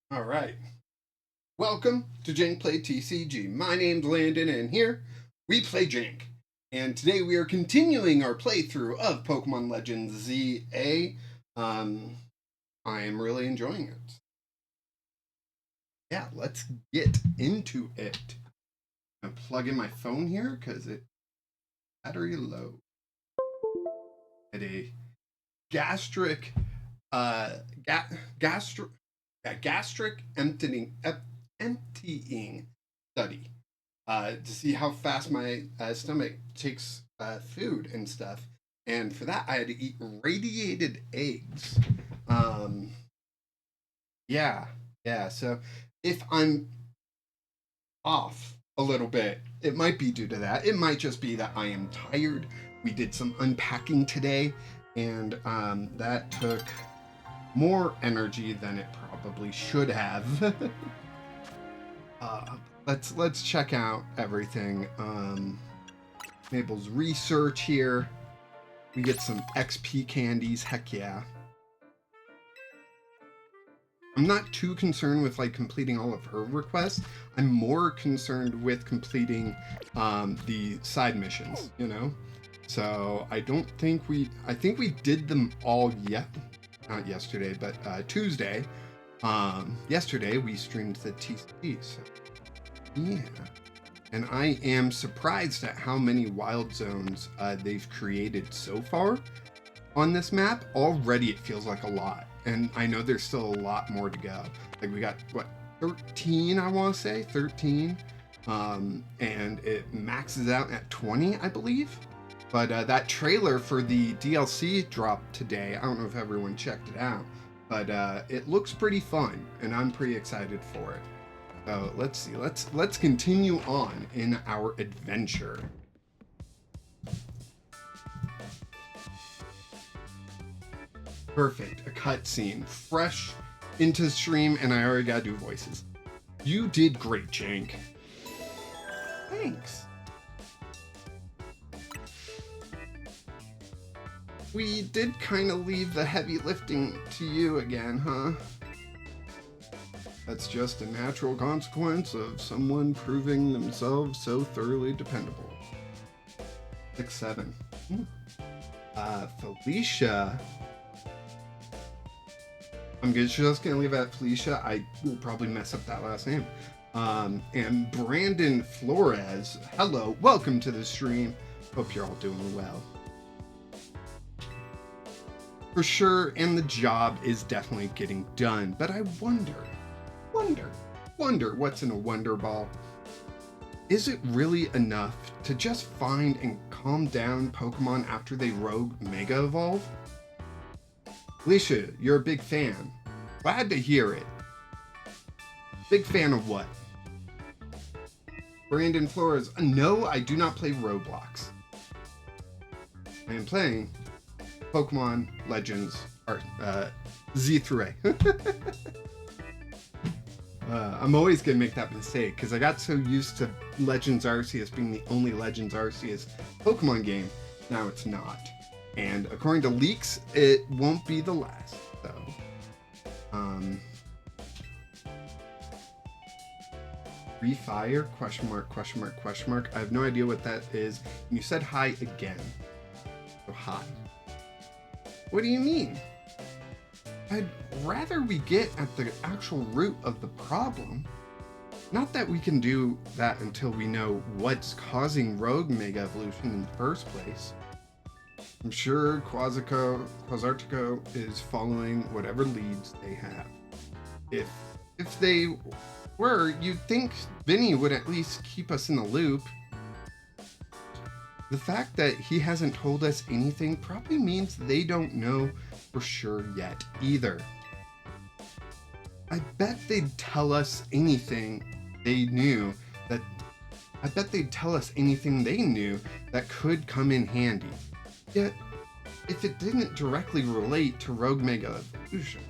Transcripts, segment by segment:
All right. Welcome to Jank Play TCG. My name's Landon, and here we play Jank. And today we are continuing our playthrough of Pokemon Legends ZA. I am really enjoying it. Yeah, let's get into it. I'm gonna plug in my phone here because it's battery low. At a gastric, gastric, gastric emptying study to see how fast my stomach takes food and stuff. And for that, I had to eat radiated eggs. Um, yeah, yeah. So if I'm off a little bit, it might be due to that. It might just be that I am tired. We did some unpacking today, and that took more energy than it probably should have. Let's check out everything. Mabel's research here. We get some XP candies. Heck yeah. I'm not too concerned with like completing all of her requests. I'm more concerned with completing the side missions, you know? So I think we did them all yet. Not yesterday, but Tuesday. Yesterday we streamed the TCG, so yeah. And I am surprised at how many wild zones they've created so far on this map. Already it feels like a lot. And I know there's still a lot more to go. Like we got, 13, I want to say? 13. And it maxes out at 20, I believe. But that trailer for the DLC dropped today. I don't know if everyone checked it out. But it looks pretty fun, and I'm pretty excited for it. So let's see. Let's continue on in our adventure. Perfect. A cutscene, fresh into the stream, and I already gotta do voices. You did great, Jank. Thanks. We did kind of leave the heavy lifting to you again, huh? That's just a natural consequence of someone proving themselves so thoroughly dependable. 6-7. Felicia. I'm just gonna leave it at Felicia. I will probably mess up that last name. And Brandon Flores. Hello, welcome to the stream. Hope you're all doing well. For sure, and the job is definitely getting done, but I wonder what's in a Wonder Ball. Is it really enough to just find and calm down Pokemon after they rogue Mega Evolve? Alicia, you're a big fan. Glad to hear it. Big fan of what? Brandon Flores, no, I do not play Roblox. I am playing Pokemon Legends Z through A. I'm always gonna make that mistake because I got so used to Legends Arceus being the only Legends Arceus Pokemon game. Now it's not, and according to leaks, it won't be the last. So, Refire? Question mark? Question mark? Question mark? I have no idea what that is. And you said hi again. So hi. What do you mean? I'd rather we get at the actual root of the problem. Not that we can do that until we know what's causing rogue Mega Evolution in the first place. I'm sure Quasartico is following whatever leads they have. If they were, you'd think Vinny would at least keep us in the loop. The fact that he hasn't told us anything probably means they don't know for sure yet either. I bet they'd tell us anything they knew that could come in handy. Yet, if it didn't directly relate to Rogue Mega Evolution.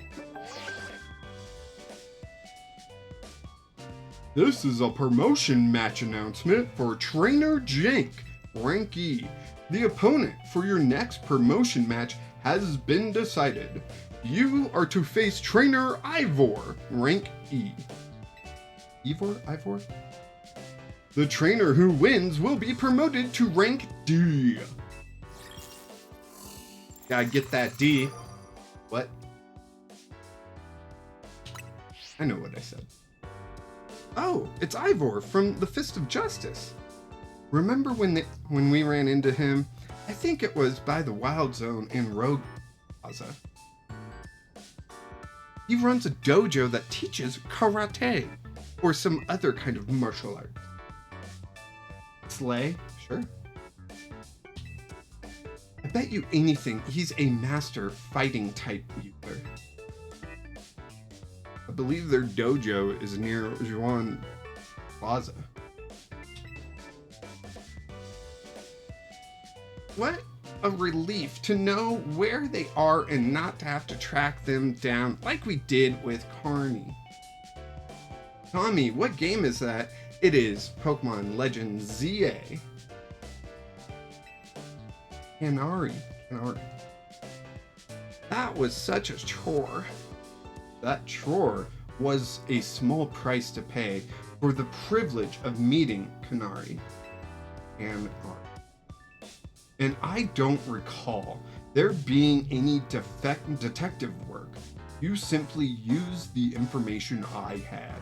This is a promotion match announcement for Trainer Jank. Rank E. The opponent for your next promotion match has been decided. You are to face Trainer Ivor, rank E. Ivor? The trainer who wins will be promoted to rank D. Gotta get that D. What? I know what I said. Oh, it's Ivor from the Fist of Justice. Remember when we ran into him? I think it was by the Wild Zone in Rogue Plaza. He runs a dojo that teaches karate or some other kind of martial art. Slay? Sure. I bet you anything he's a master fighting type user. I believe their dojo is near Juan Plaza. What a relief to know where they are and not to have to track them down like we did with Carney. Tommy, what game is that? It is Pokemon Legends ZA. Canary. That was such a chore. That chore was a small price to pay for the privilege of meeting Canary. And I don't recall there being any detective work. You simply used the information I had.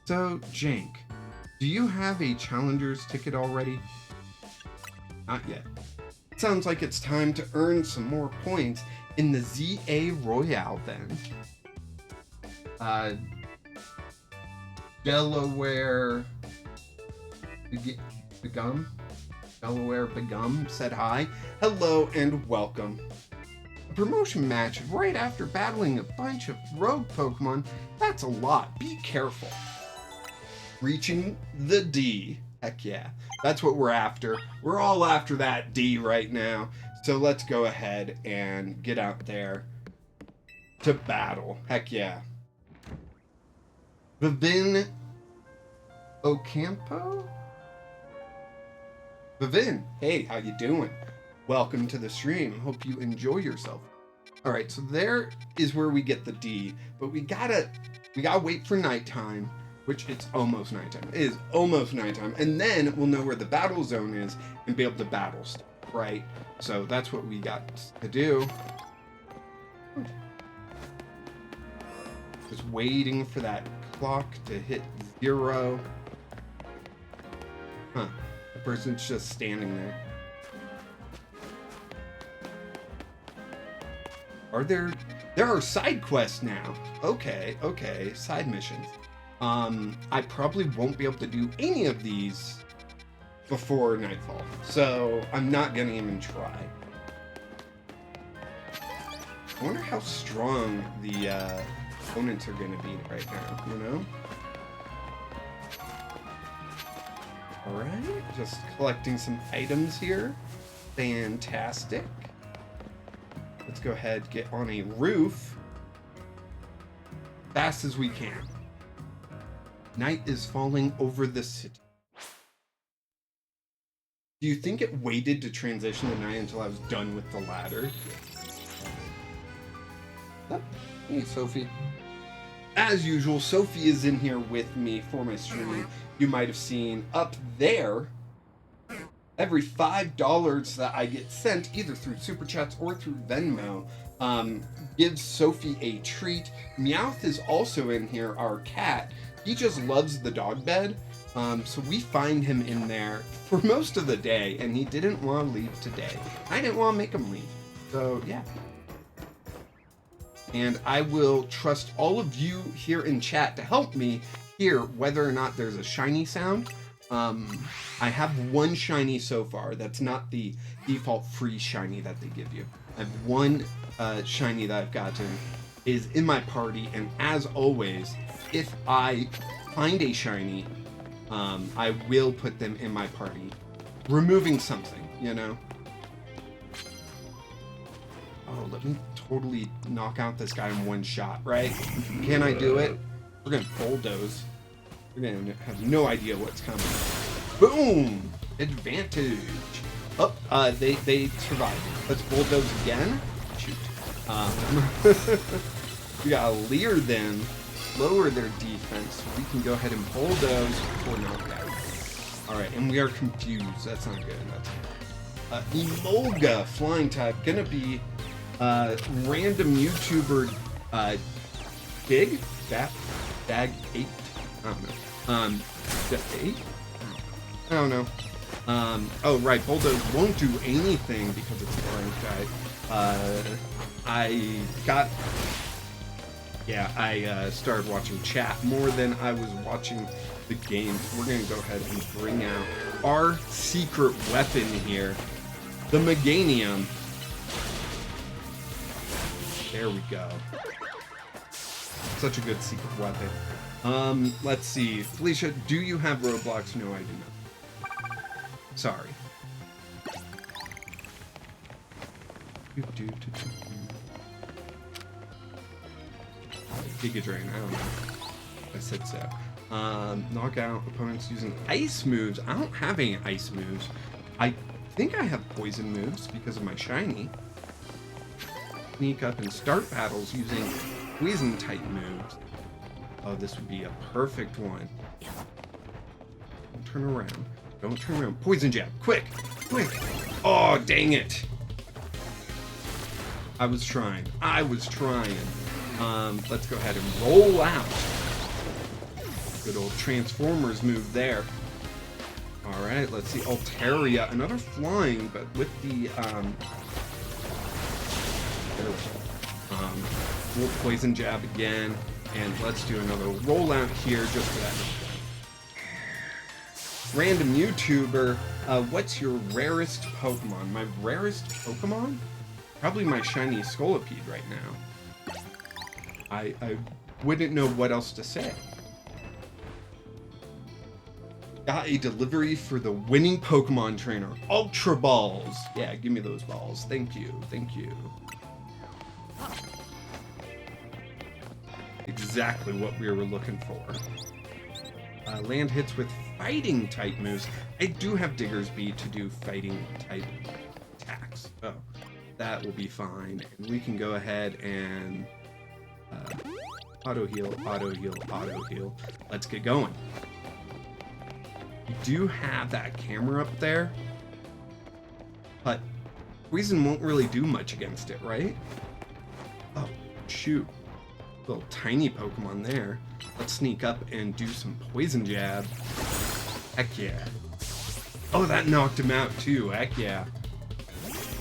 So, Jank, do you have a Challenger's ticket already? Not yet. Sounds like it's time to earn some more points in the ZA Royale then. Delaware Begum said hi. Hello and welcome. A promotion match right after battling a bunch of rogue Pokemon, that's a lot. Be careful. Reaching the D. Heck yeah. That's what we're after. We're all after that D right now. So let's go ahead and get out there to battle. Heck yeah. Vivin Ocampo? Vivin, hey, how you doing? Welcome to the stream. Hope you enjoy yourself. All right, so there is where we get the D, but we gotta wait for nighttime, which it's almost nighttime. It is almost nighttime, and then we'll know where the battle zone is and be able to battle stuff, right? So that's what we got to do. Just waiting for that clock to hit 0. Huh. The person's just standing there. There are side quests now. Okay, side missions. I probably won't be able to do any of these before nightfall, so I'm not gonna even try. I wonder how strong the opponents are gonna be right now, you know? Alright, just collecting some items here. Fantastic. Let's go ahead and get on a roof fast as we can. Night is falling over the city. Do you think it waited to transition to night until I was done with the ladder? Oh, hey, Sophie. As usual, Sophie is in here with me for my stream. You might have seen up there, every $5 that I get sent, either through Super Chats or through Venmo, gives Sophie a treat. Meowth is also in here, our cat. He just loves the dog bed, so we find him in there for most of the day, and he didn't want to leave today. I didn't want to make him leave, so yeah. And I will trust all of you here in chat to help me hear whether or not there's a shiny sound. I have one shiny so far. That's not the default free shiny that they give you. I have one shiny that I've gotten is in my party, and as always, if I find a shiny, I will put them in my party, removing something, you know? Oh, let me totally knock out this guy in one shot, right? Can I do it? We're gonna bulldoze. We're gonna have no idea what's coming. Boom! Advantage. Oh, they survived. Let's bulldoze again. Shoot. We gotta leer them, lower their defense, so we can go ahead and bulldoze for knockout. Alright, and we are confused. That's not good. That's Emolga, flying type, gonna be random YouTuber Dig? Dag 8? I don't know. Just 8? I don't know. Oh right, Bulldoze won't do anything because it's flying type. I started watching chat more than I was watching the game. So we're gonna go ahead and bring out our secret weapon here, the Meganium. There we go. Such a good secret weapon. Let's see. Felicia, do you have Roblox? No, I do not. Sorry. Giga Drain, I don't know. I said so. Knock out opponents using ice moves. I don't have any ice moves. I think I have poison moves because of my shiny. Sneak up and start battles using poison type moves. Oh, this would be a perfect one. Don't turn around. Don't turn around. Poison jab. Quick! Quick! Oh, dang it! I was trying. Let's go ahead and roll out. Good old Transformers move there. Alright, let's see. Altaria, another flying, but with the, we'll poison jab again, and let's do another rollout here just for that. Random YouTuber, what's your rarest Pokemon? My rarest Pokemon? Probably my shiny Scolipede right now. I wouldn't know what else to say. Got a delivery for the winning Pokemon trainer, Ultra Balls. Yeah, give me those balls. Thank you. Thank you. Exactly what we were looking for. Land hits with fighting type moves. I do have Diggersby to do fighting type attacks. Oh, that will be fine. And we can go ahead and auto heal, auto heal, auto heal. Let's get going. We do have that camera up there, but Poison won't really do much against it, right? Oh, shoot. Little tiny Pokemon there. Let's sneak up and do some Poison Jab. Heck yeah. Oh, that knocked him out too. Heck yeah.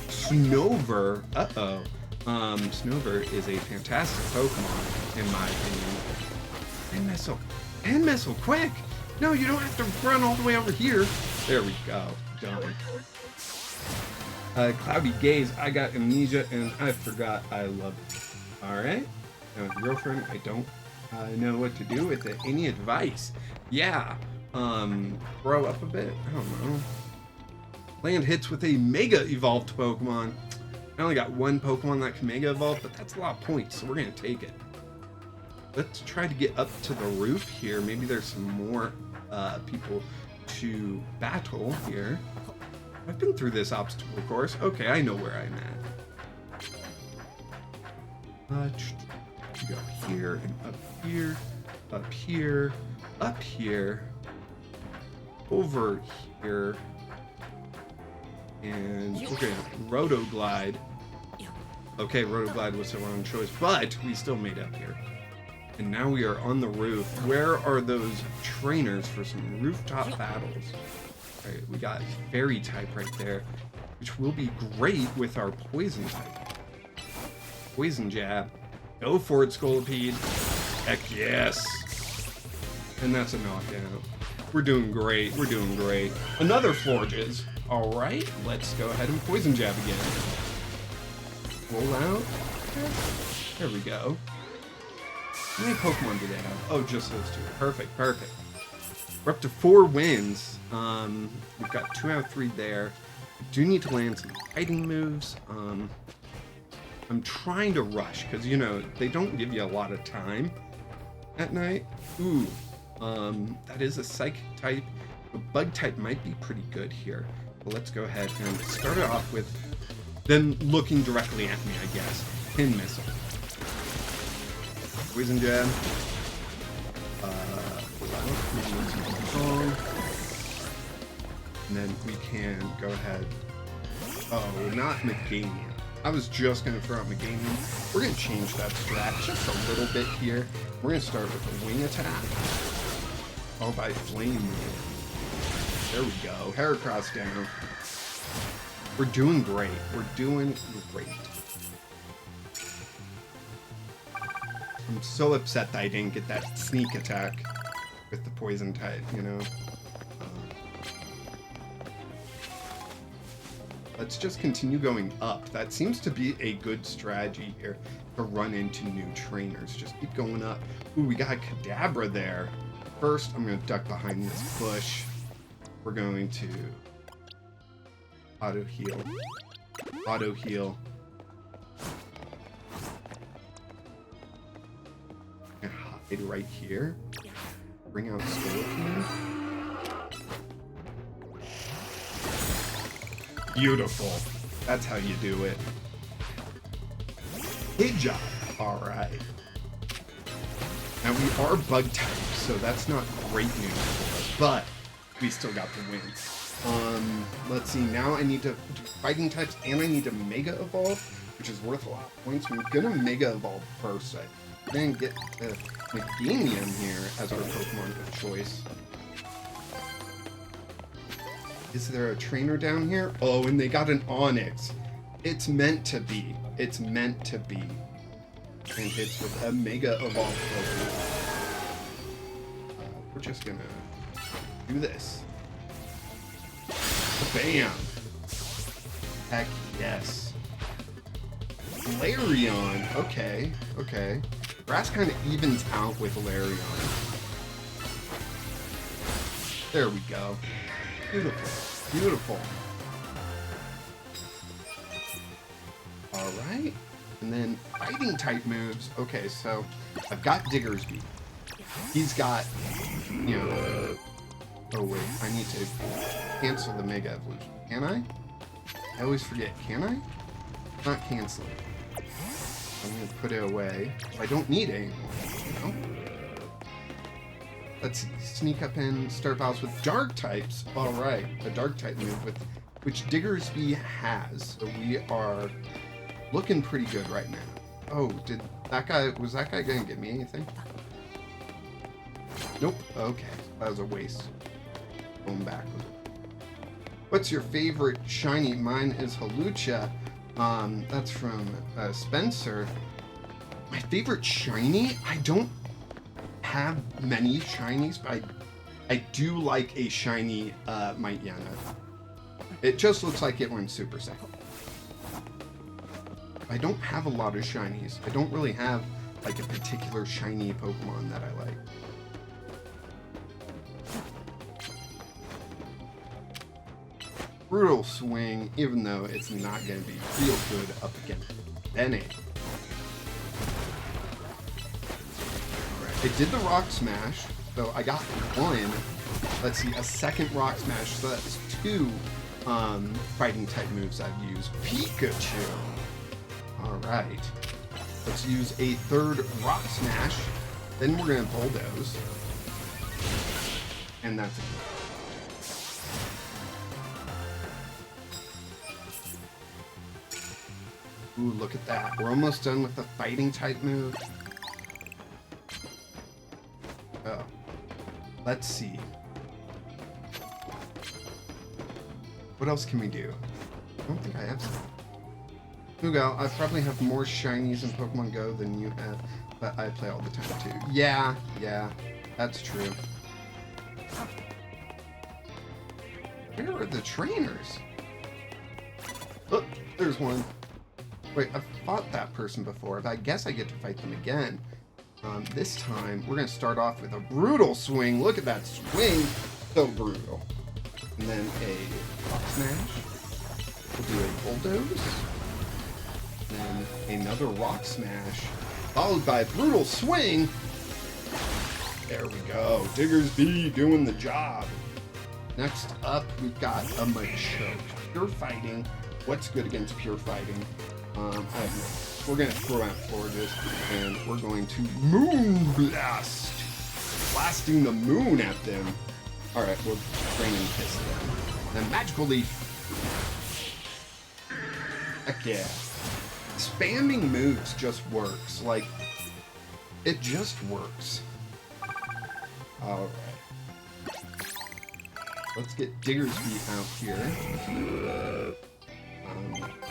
Snover. Uh-oh. Snover is a fantastic Pokemon, in my opinion. End Missile, quick! No, you don't have to run all the way over here. There we go. Done. Cloudy Gaze. I got amnesia and I forgot I love it. Alright. Now, girlfriend, I don't know what to do with it. Any advice? Yeah. Grow up a bit? I don't know. Land hits with a Mega Evolved Pokemon. I only got one Pokemon that can Mega Evolve, but that's a lot of points, so we're going to take it. Let's try to get up to the roof here. Maybe there's some more people to battle here. I've been through this obstacle course. Okay, I know where I'm at. Go here and up here, up here, up here, over here, and we're gonna Rotoglide. Okay, Rotoglide was the wrong choice, but we still made it up here. And now we are on the roof. Where are those trainers for some rooftop battles? All right, we got Fairy type right there, which will be great with our Poison type. Poison Jab. Go for it, Scolipede. Heck yes. And that's a knockout. We're doing great. We're doing great. Another Forges. All right, let's go ahead and Poison Jab again. Roll out. There we go. How many Pokemon do they have? Oh, just those two. Perfect, perfect. We're up to 4 wins. We've got 2 out of 3 there. We do need to land some fighting moves. I'm trying to rush, because, you know, they don't give you a lot of time at night. Ooh, that is a Psychic type. The Bug type might be pretty good here. But let's go ahead and start it off with them looking directly at me, I guess. Pin missile. Poison jab. Strong. And then we can go ahead. Oh, not Meganium. I was just going to throw out Meganium. We're going to change that strat just a little bit here. We're going to start with a wing attack. Followed by flame move. There we go. Heracross down. We're doing great. We're doing great. I'm so upset that I didn't get that sneak attack with the poison type, you know? Let's just continue going up. That seems to be a good strategy here to run into new trainers. Just keep going up. Ooh, we got Kadabra there. First, I'm going to duck behind this bush. We're going to auto heal. Auto heal. And hide right here. Bring out Skeleton. Beautiful. That's how you do it. Good job. All right. Now we are bug type, so that's not great news for us, but we still got the win. Let's see. Now I need to do fighting types, and I need to Mega Evolve, which is worth a lot of points. We're gonna Mega Evolve first. I'm gonna get Meganium here as our Pokemon of choice. Is there a trainer down here? Oh, and they got an Onyx. It's meant to be. It's meant to be. And hits with a Mega Evolve Pokemon. We're just gonna do this. Bam! Heck yes. Larion. Okay, okay. Grass kind of evens out with Larion. There we go. Beautiful. Beautiful. Alright. And then fighting type moves. Okay, so I've got Diggersby. He's got, you know... Oh wait, I need to cancel the Mega Evolution. Can I? I always forget. Can I? Not cancel it. I'm going to put it away. I don't need it anymore, you know? Let's sneak up and start battles with dark types. Alright, a dark type move with which Diggersby has. So we are looking pretty good right now. Oh, was that guy gonna get me anything? Nope. Okay, that was a waste. Going back with it. What's your favorite shiny? Mine is Hawlucha. That's from Spencer. My favorite shiny? I don't have many shinies, but I do like a shiny Mightyena. It just looks like it went Super Saiyan. I don't have a lot of shinies. I don't really have like a particular shiny Pokemon that I like. Brutal Swing, even though it's not going to be real good up against Bennett. It did the Rock Smash, so I got one. Let's see, a second Rock Smash, so that's two fighting type moves I've used. Pikachu! Alright. Let's use a third Rock Smash, then we're going to Bulldoze. And that's it. Ooh, look at that. We're almost done with the fighting type move. Oh. Let's see. What else can we do? I don't think I have some. Hugo, I probably have more shinies in Pokemon Go than you have, but I play all the time too. Yeah, that's true. Where are the trainers? Look, there's one. Wait, I've fought that person before, but I guess I get to fight them again. This time, we're going to start off with a Brutal Swing. Look at that swing. So brutal. And then a Rock Smash. We'll do a Bulldoze. Then another Rock Smash. Followed by a Brutal Swing. There we go. Diggersby doing the job. Next up, we've got a Machoke. Pure Fighting. What's good against Pure Fighting? I have no we're gonna throw out forages, and we're going to Moon Blast! Blasting the moon at them. Alright, we're Draining Fist then. Then Magical Leaf. Heck yeah. Spamming moves just works. Like, it just works. Alright. Let's get Diggersby out here.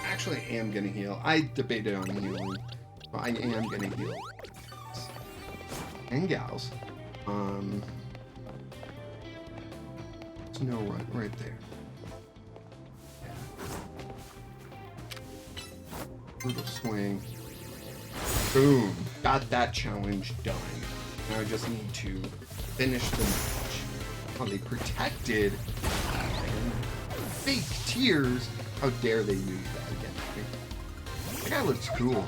Actually, I am gonna heal. I debated on healing. I am gonna heal. And gals. Snow right there. Brutal swing. Boom. Got that challenge done. Now I just need to finish the match. Oh, they protected. Fake tears. How dare they use that against me? That guy looks cool.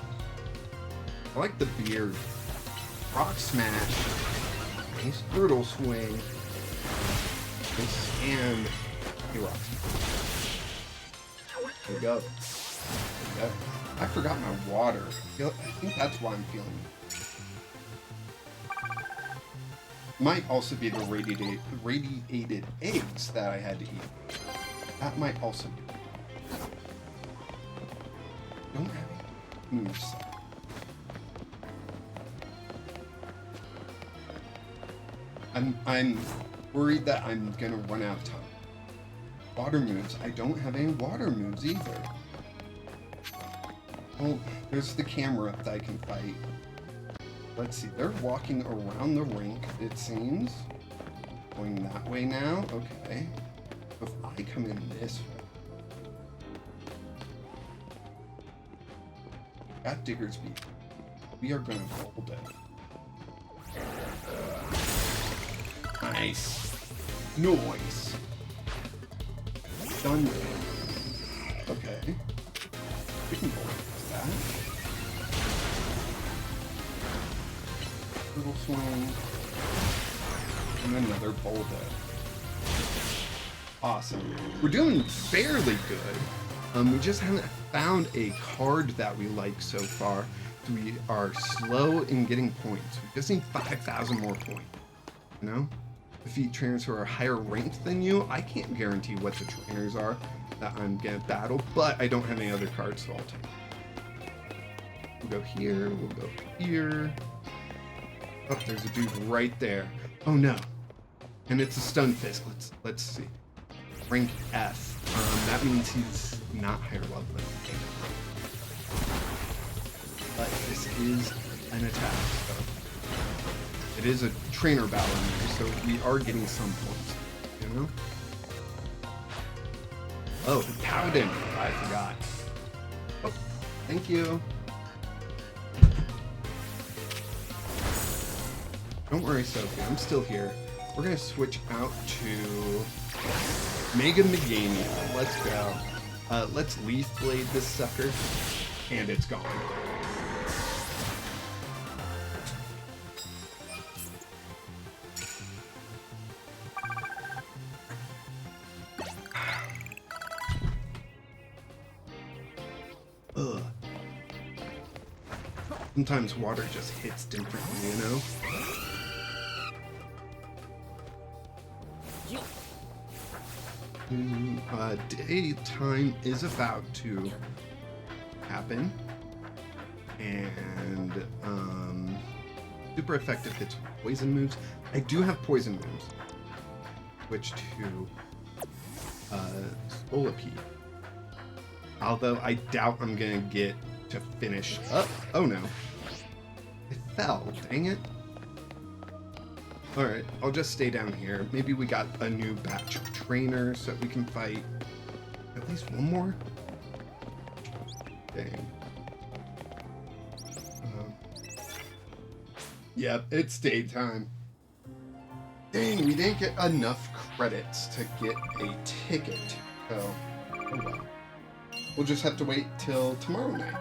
I like the beard. Rock smash. Nice brutal swing. And he rocks. There we go. There we go. I forgot my water. I think that's why I'm feeling it. Might also be the radiated eggs that I had to eat. That might also be. Don't have any moves. I'm worried that I'm gonna run out of time. Water moves. I don't have any water moves either. Oh, there's the camera that I can fight. Let's see. They're walking around the rink, it seems. Going that way now. Okay. If I come in this way. Got Diggersby. We are gonna hold it. Nice. Noise. Done. Okay. We can hold that. Little swing. And another boulder. Awesome. We're doing fairly good. We just haven't found a card that we like so far. We are slow in getting points. We just need 5,000 more points. You know? Defeat trainers who are higher ranked than you. I can't guarantee what the trainers are that I'm gonna battle, but I don't have any other cards, so I'll take. We'll go here, we'll go here. Oh, there's a dude right there. Oh no. And it's a stun fist. Let's see. Rank F. That means he's not higher level than me. But this is an attack, so it is a trainer battle, so we are getting some points, you know? Oh, the Paladin! I forgot. Oh, thank you. Don't worry, Sophie, I'm still here. We're gonna switch out to Mega Megamia. Let's go. Let's Leaf Blade this sucker, and it's gone. Ugh. Sometimes water just hits differently, you know? Daytime is about to happen, and super effective hits poison moves. I do have poison moves. Switch to Solipede. Although I doubt I'm gonna get to finish up. Oh no. It fell, dang it. Alright, I'll just stay down here. Maybe we got a new batch of trainers so we can fight at least one more. Dang. Yep, it's daytime. Dang, we didn't get enough credits to get a ticket. So, oh well. We'll just have to wait till tomorrow night.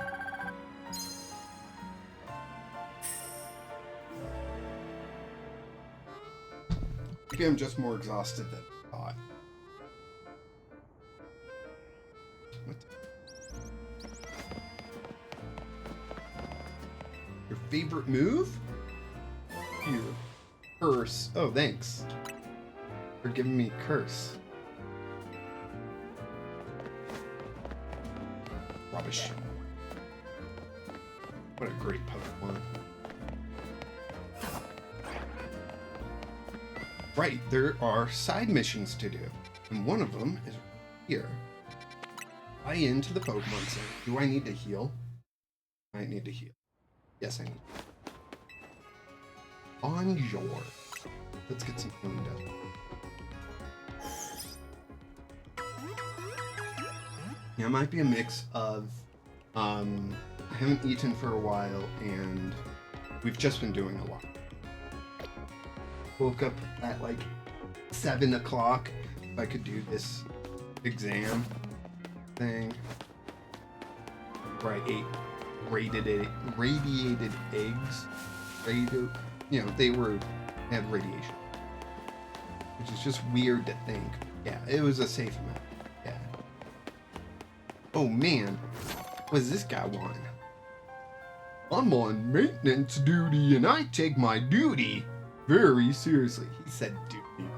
Maybe I'm just more exhausted than I thought. What? favorite move? Here. Curse. Oh, thanks. For giving me curse. Rubbish. What a great Pokemon. Right, there are side missions to do. And one of them is here. Fly into the Pokemon Center. Do I need to heal? I need to heal. Yes, I need to. Bonjour. Let's get some healing done. Yeah, it might be a mix of I haven't eaten for a while and we've just been doing a lot. Woke up at like 7 o'clock if I could do this exam thing. Where I ate radiated eggs. You know, they had radiation. Which is just weird to think. Yeah, it was a safe amount. Yeah. Oh man, what does this guy want? I'm on maintenance duty and I take my duty very seriously. He said duty.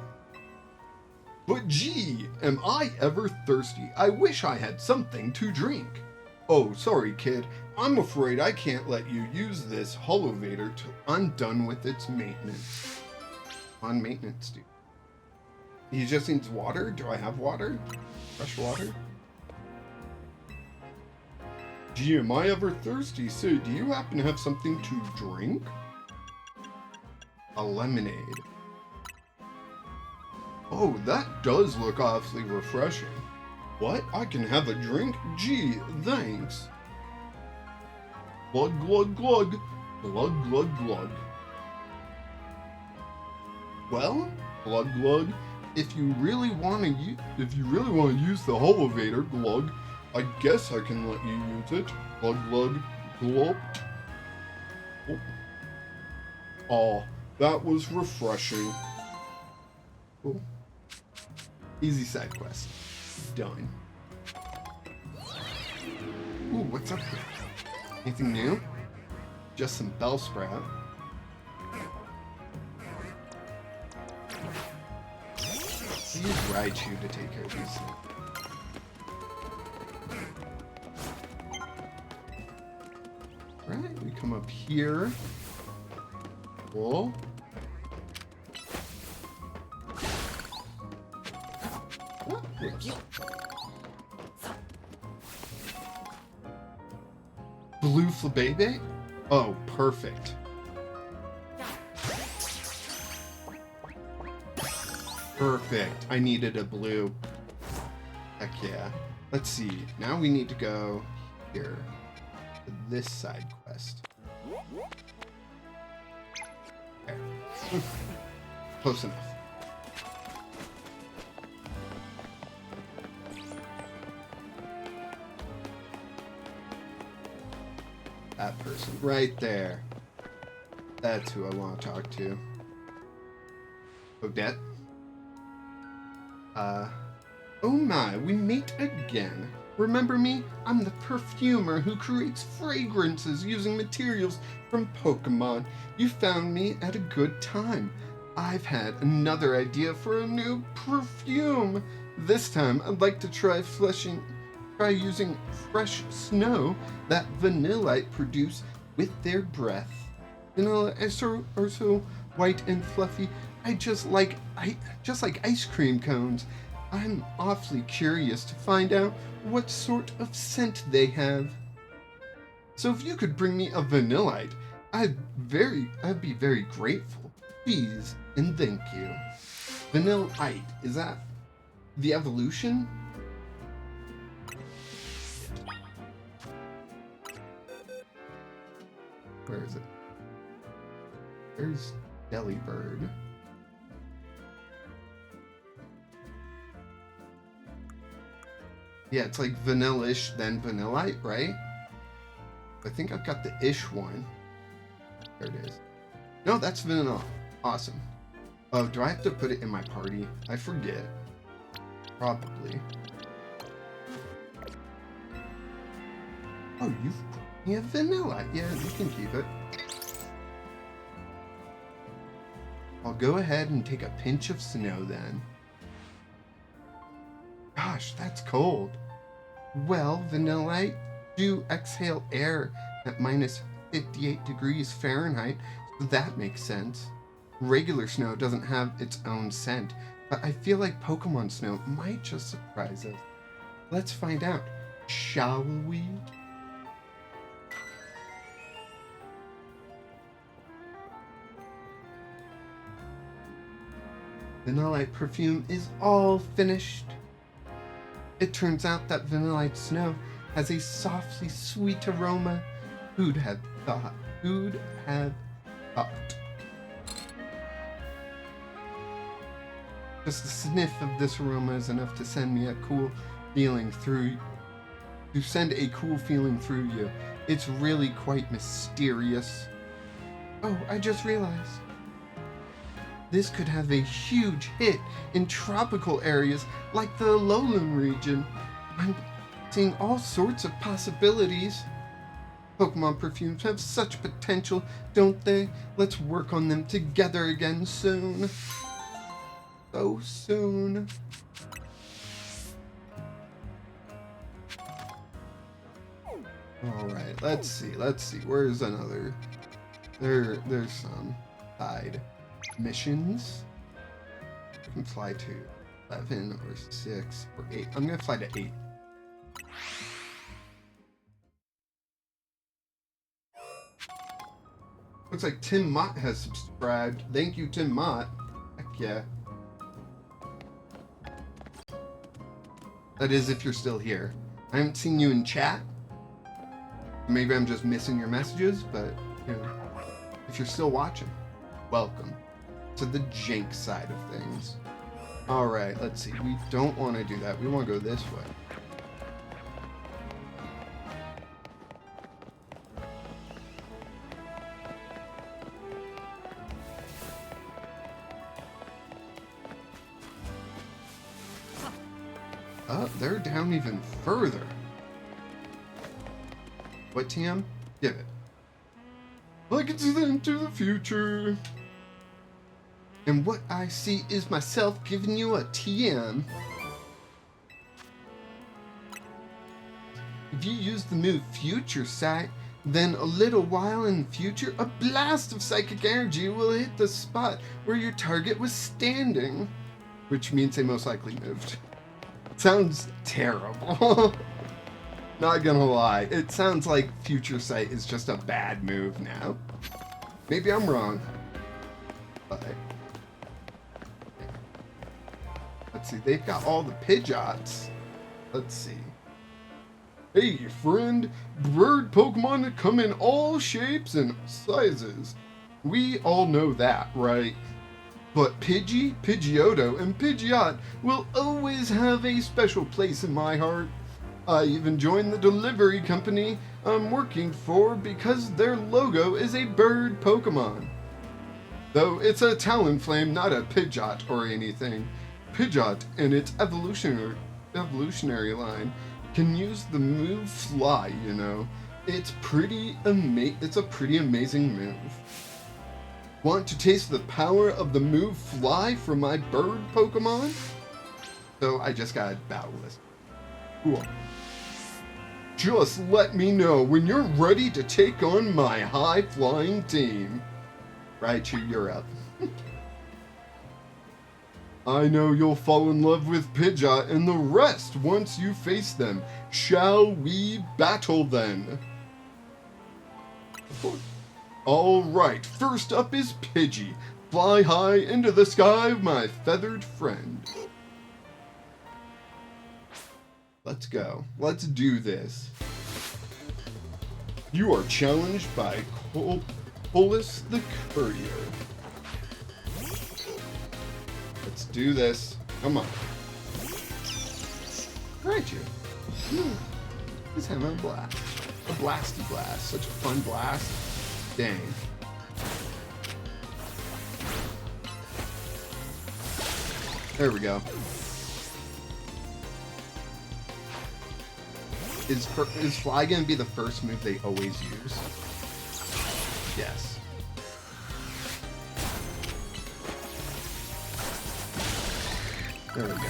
But gee, am I ever thirsty? I wish I had something to drink. Oh, sorry kid. I'm afraid I can't let you use this Holovator till I'm done with its maintenance. On maintenance duty. He just needs water? Do I have water? Fresh water? Gee, am I ever thirsty? Say, do you happen to have something to drink? A lemonade. Oh, that does look awfully refreshing. What? I can have a drink? Gee, thanks. Glug, glug, glug. Glug, glug, glug. Well, glug, glug. If you really want to use the Holovator, glug, I guess I can let you use it. Glug, glug, glug. Oh, that was refreshing. Cool. Easy side quest. Done. Ooh, what's up here? Anything new? Just some Bellsprout. Use Raichu to take care of these things. Right, we come up here. Cool. Whoops. Blue Flabébé? Oh, perfect. Perfect. I needed a blue. Heck yeah. Let's see. Now we need to go here. To this side quest. Okay. Close enough. That person right there. That's who I want to talk to. Odette? Oh my, we meet again. Remember me? I'm the perfumer who creates fragrances using materials from Pokemon. You found me at a good time. I've had another idea for a new perfume. This time, I'd like to try using fresh snow that Vanillite produce with their breath. Vanilla are so white and fluffy. Just like ice cream cones. I'm awfully curious to find out what sort of scent they have. So if you could bring me a Vanillite, I'd be very grateful. Please and thank you. Vanillite, is that the evolution? Where is it? There's Delibird. Yeah, it's like vanilla-ish, then Vanillite, right? I think I've got the ish one. There it is. No, that's vanilla. Awesome. Oh, do I have to put it in my party? I forget. Probably. Oh, you have vanilla. Yeah, you can keep it. I'll go ahead and take a pinch of snow then. Gosh, that's cold. Well, Vanillite, do exhale air at minus 58 degrees Fahrenheit, so that makes sense. Regular snow doesn't have its own scent, but I feel like Pokemon snow might just surprise us. Let's find out, shall we? Vanillite perfume is all finished. It turns out that Vanillite snow has a softly sweet aroma. Who'd have thought? Who'd have thought? Just a sniff of this aroma is enough to send me a cool feeling through. To send a cool feeling through you. It's really quite mysterious. Oh, I just realized. This could have a huge hit in tropical areas like the lowland region. I'm seeing all sorts of possibilities. Pokemon perfumes have such potential, don't they? Let's work on them together again soon. So soon. Alright, let's see. Where's another? There's some side missions. I can fly to 11 or 6 or 8. I'm gonna fly to 8. Looks like Tim Mott has subscribed. Thank you, Tim Mott. Heck yeah. That is if you're still here. I haven't seen you in chat. Maybe I'm just missing your messages, but you know, if you're still watching, welcome to the jank side of things. Alright, let's see. We don't want to do that. We want to go this way. Oh, they're down even further. What, TM? Give it. I can see into the future. And what I see is myself giving you a TM. If you use the move Future Sight, then a little while in the future, a blast of psychic energy will hit the spot where your target was standing. Which means they most likely moved. Sounds terrible. Not gonna lie, it sounds like Future Sight is just a bad move now. Maybe I'm wrong. But let's see, they've got all the Pidgeots. Let's see. Hey friend, bird Pokemon that come in all shapes and sizes. We all know that, right? But Pidgey, Pidgeotto, and Pidgeot will always have a special place in my heart. I even joined the delivery company I'm working for because their logo is a bird Pokemon. Though it's a Talonflame, not a Pidgeot or anything. Pidgeot and its evolutionary line can use the move Fly, you know. It's a pretty amazing move. Want to taste the power of the move Fly from my bird Pokemon? So I just got Battle List. Cool. Just let me know when you're ready to take on my high-flying team. Raichu, you're up. I know you'll fall in love with Pidgeot and the rest once you face them. Shall we battle then? Alright, first up is Pidgey. Fly high into the sky, my feathered friend. Let's go. Let's do this. You are challenged by Polis the Courier. Let's do this. Come on. Raichu. He's having a blast. A blasty blast. Such a fun blast. Dang. There we go. Is Fly gonna be the first move they always use? Yes. There we go.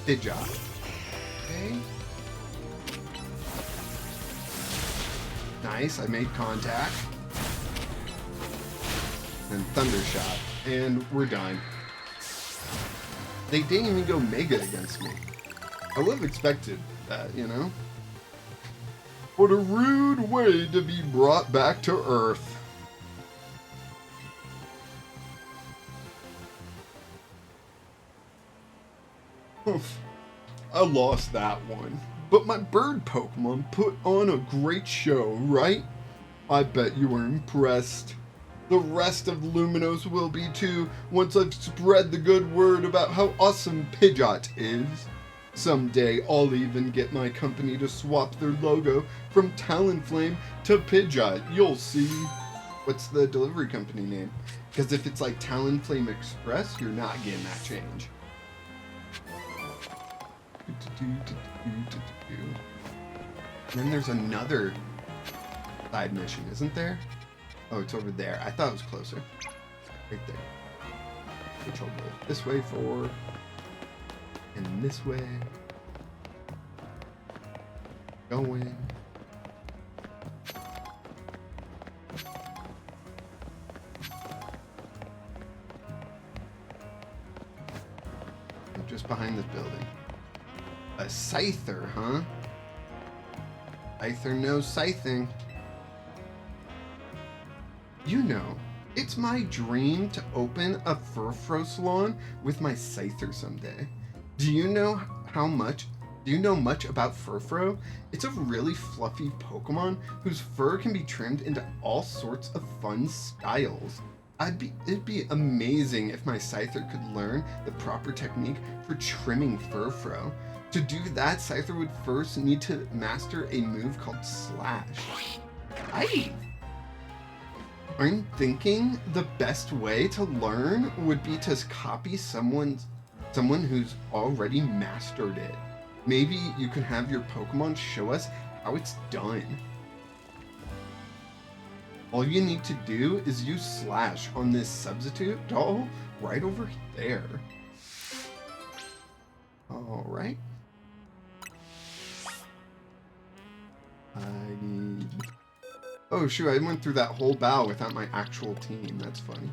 Good job. Okay. Nice, I made contact. And Thunder Shot. And we're done. They didn't even go Mega against me. I would have expected that, you know? What a rude way to be brought back to Earth. Oof. I lost that one. But my bird Pokemon put on a great show, right? I bet you were impressed. The rest of Luminos will be too, once I've spread the good word about how awesome Pidgeot is. Someday I'll even get my company to swap their logo from Talonflame to Pidgeot. You'll see. What's the delivery company name? Because if it's like Talonflame Express, you're not getting that change. And then there's another side mission, isn't there? Oh, it's over there. I thought it was closer. Right there. Which I'll go this way for. And this way. Going. I'm just behind this building. A Scyther, huh? Scyther knows scything. You know, it's my dream to open a Furfrou salon with my Scyther someday. Do you know much about Furfrou? It's a really fluffy Pokemon whose fur can be trimmed into all sorts of fun styles. It'd be amazing if my Scyther could learn the proper technique for trimming Furfrou. To do that, Scyther would first need to master a move called Slash. I'm thinking the best way to learn would be to copy someone who's already mastered it. Maybe you could have your Pokemon show us how it's done. All you need to do is use Slash on this substitute doll right over there. Alright. Oh shoot, I went through that whole battle without my actual team. That's funny.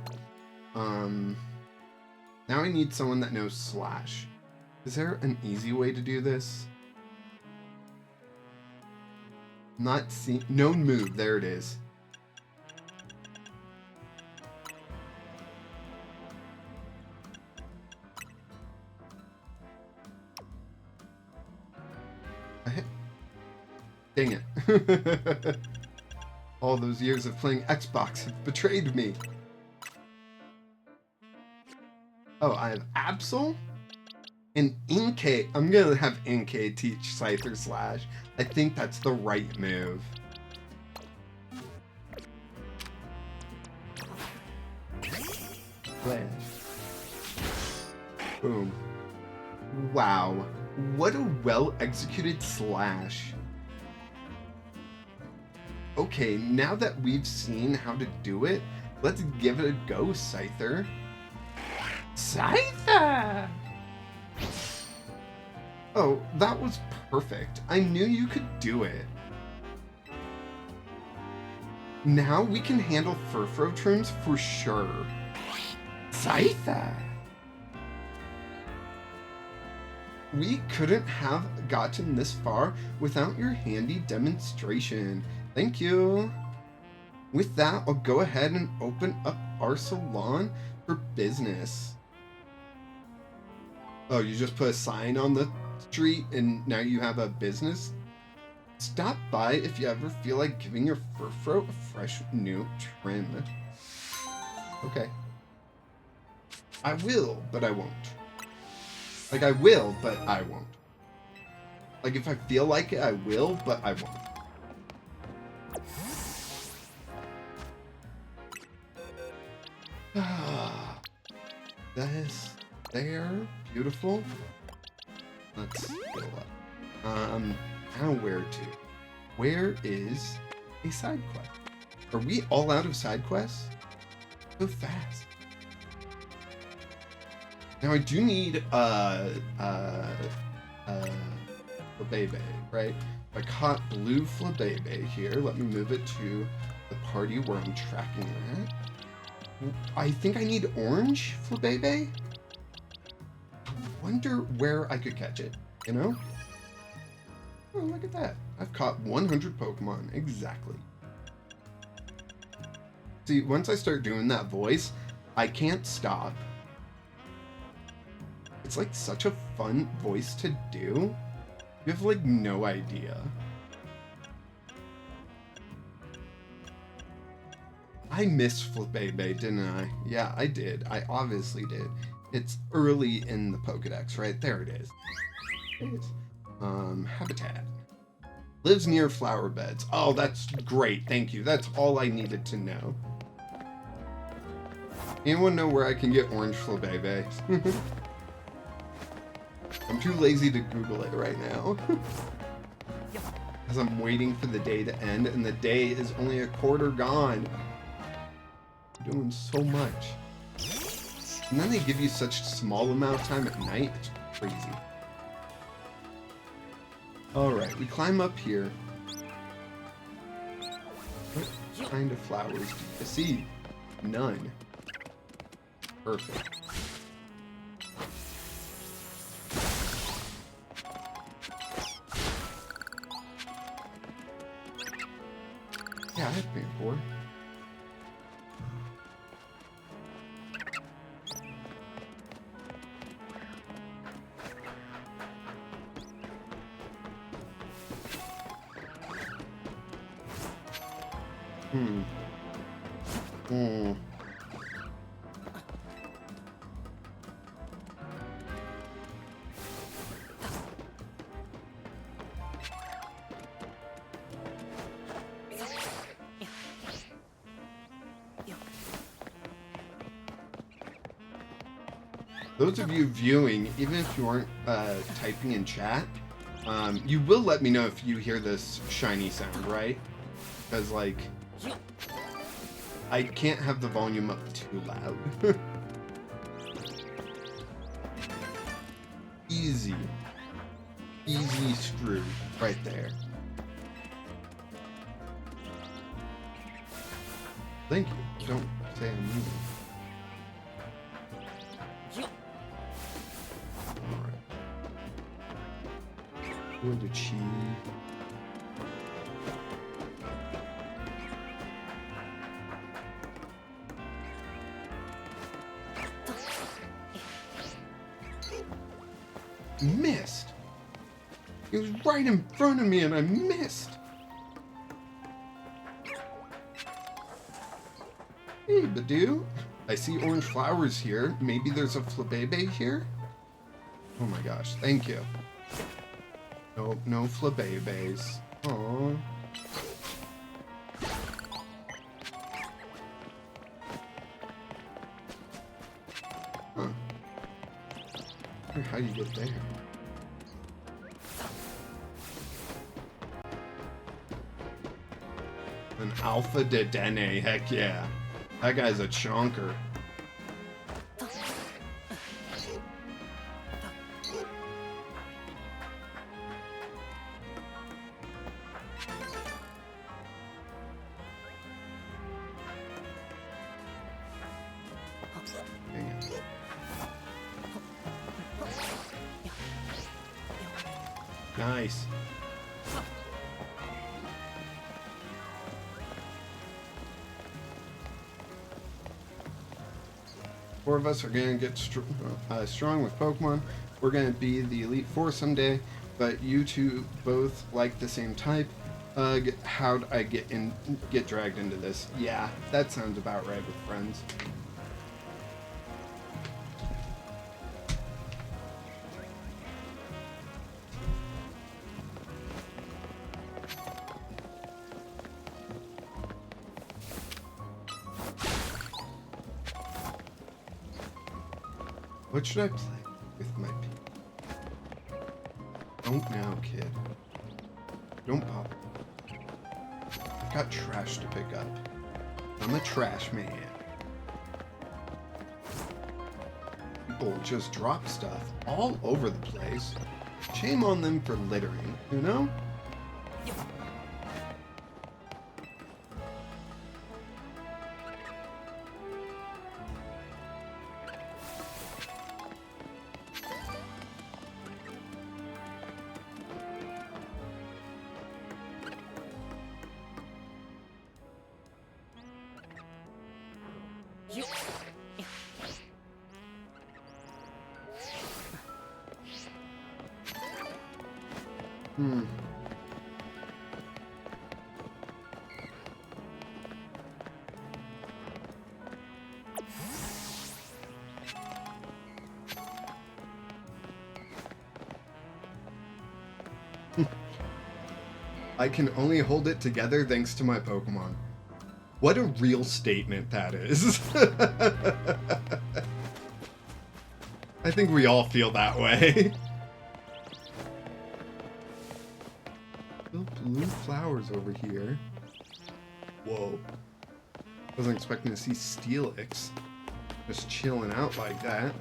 Now I need someone that knows Slash. Is there an easy way to do this? Not see known move, there it is. Dang it. All those years of playing Xbox have betrayed me. Oh, I have Absol and Inkay. I'm gonna have Inkay teach Scyther Slash. I think that's the right move. Slash. Boom. Wow. What a well-executed Slash. Okay, now that we've seen how to do it, let's give it a go, Scyther. Scyther! Oh, that was perfect. I knew you could do it. Now we can handle Furfrou trims for sure. Scyther! We couldn't have gotten this far without your handy demonstration. Thank you. With that, I'll go ahead and open up our salon for business. Oh, you just put a sign on the street and now you have a business? Stop by if you ever feel like giving your Furfrou a fresh new trim. Okay. I will, but I won't. Like, I will, but I won't. Like, if I feel like it, I will, but I won't. This there, beautiful. Let's go up. Now where to? Where is a side quest? Are we all out of side quests? So fast. Now I do need Flabebe, right? I caught blue Flabebe here. Let me move it to the party where I'm tracking that. I think I need orange Flabebe. I wonder where I could catch it, you know? Oh, look at that. I've caught 100 Pokemon, exactly. See, once I start doing that voice, I can't stop. It's like such a fun voice to do. You have like no idea. I missed Flabebe, didn't I? Yeah, I did. I obviously did. It's early in the Pokedex, right? There it is. Habitat. Lives near flower beds. Oh, that's great. Thank you. That's all I needed to know. Anyone know where I can get orange Flabebe? I'm too lazy to Google it right now. As I'm waiting for the day to end, and the day is only a quarter gone. I'm doing so much. And then they give you such a small amount of time at night. It's crazy. Alright, we climb up here. What kind of flowers do you see? None. Perfect. Yeah, I've paid for. Those of you viewing, even if you aren't typing in chat, you will let me know if you hear this shiny sound, right? Because, like, I can't have the volume up too loud. Easy. Easy screw right there. Thank you. Don't say I'm moving. Going to Chi. Missed. It was right in front of me and I missed. Hey, Badoo. I see orange flowers here. Maybe there's a Flabebe here? Oh my gosh, thank you. Nope, no Flabebes. Aww. Huh. How do you get there? An Alpha Dedenne, heck yeah. That guy's a chonker. Nice. Four of us are going to get strong with Pokemon. We're going to be the Elite Four someday, but you two both like the same type. How'd I get dragged into this? Yeah, that sounds about right with friends. What should I play with my people? Don't now, kid. Don't pop. I've got trash to pick up. I'm a trash man. People just drop stuff all over the place. Shame on them for littering, you know? I can only hold it together thanks to my Pokemon. What a real statement that is. I think we all feel that way. Still blue flowers over here. Whoa. Wasn't expecting to see Steelix just chilling out like that.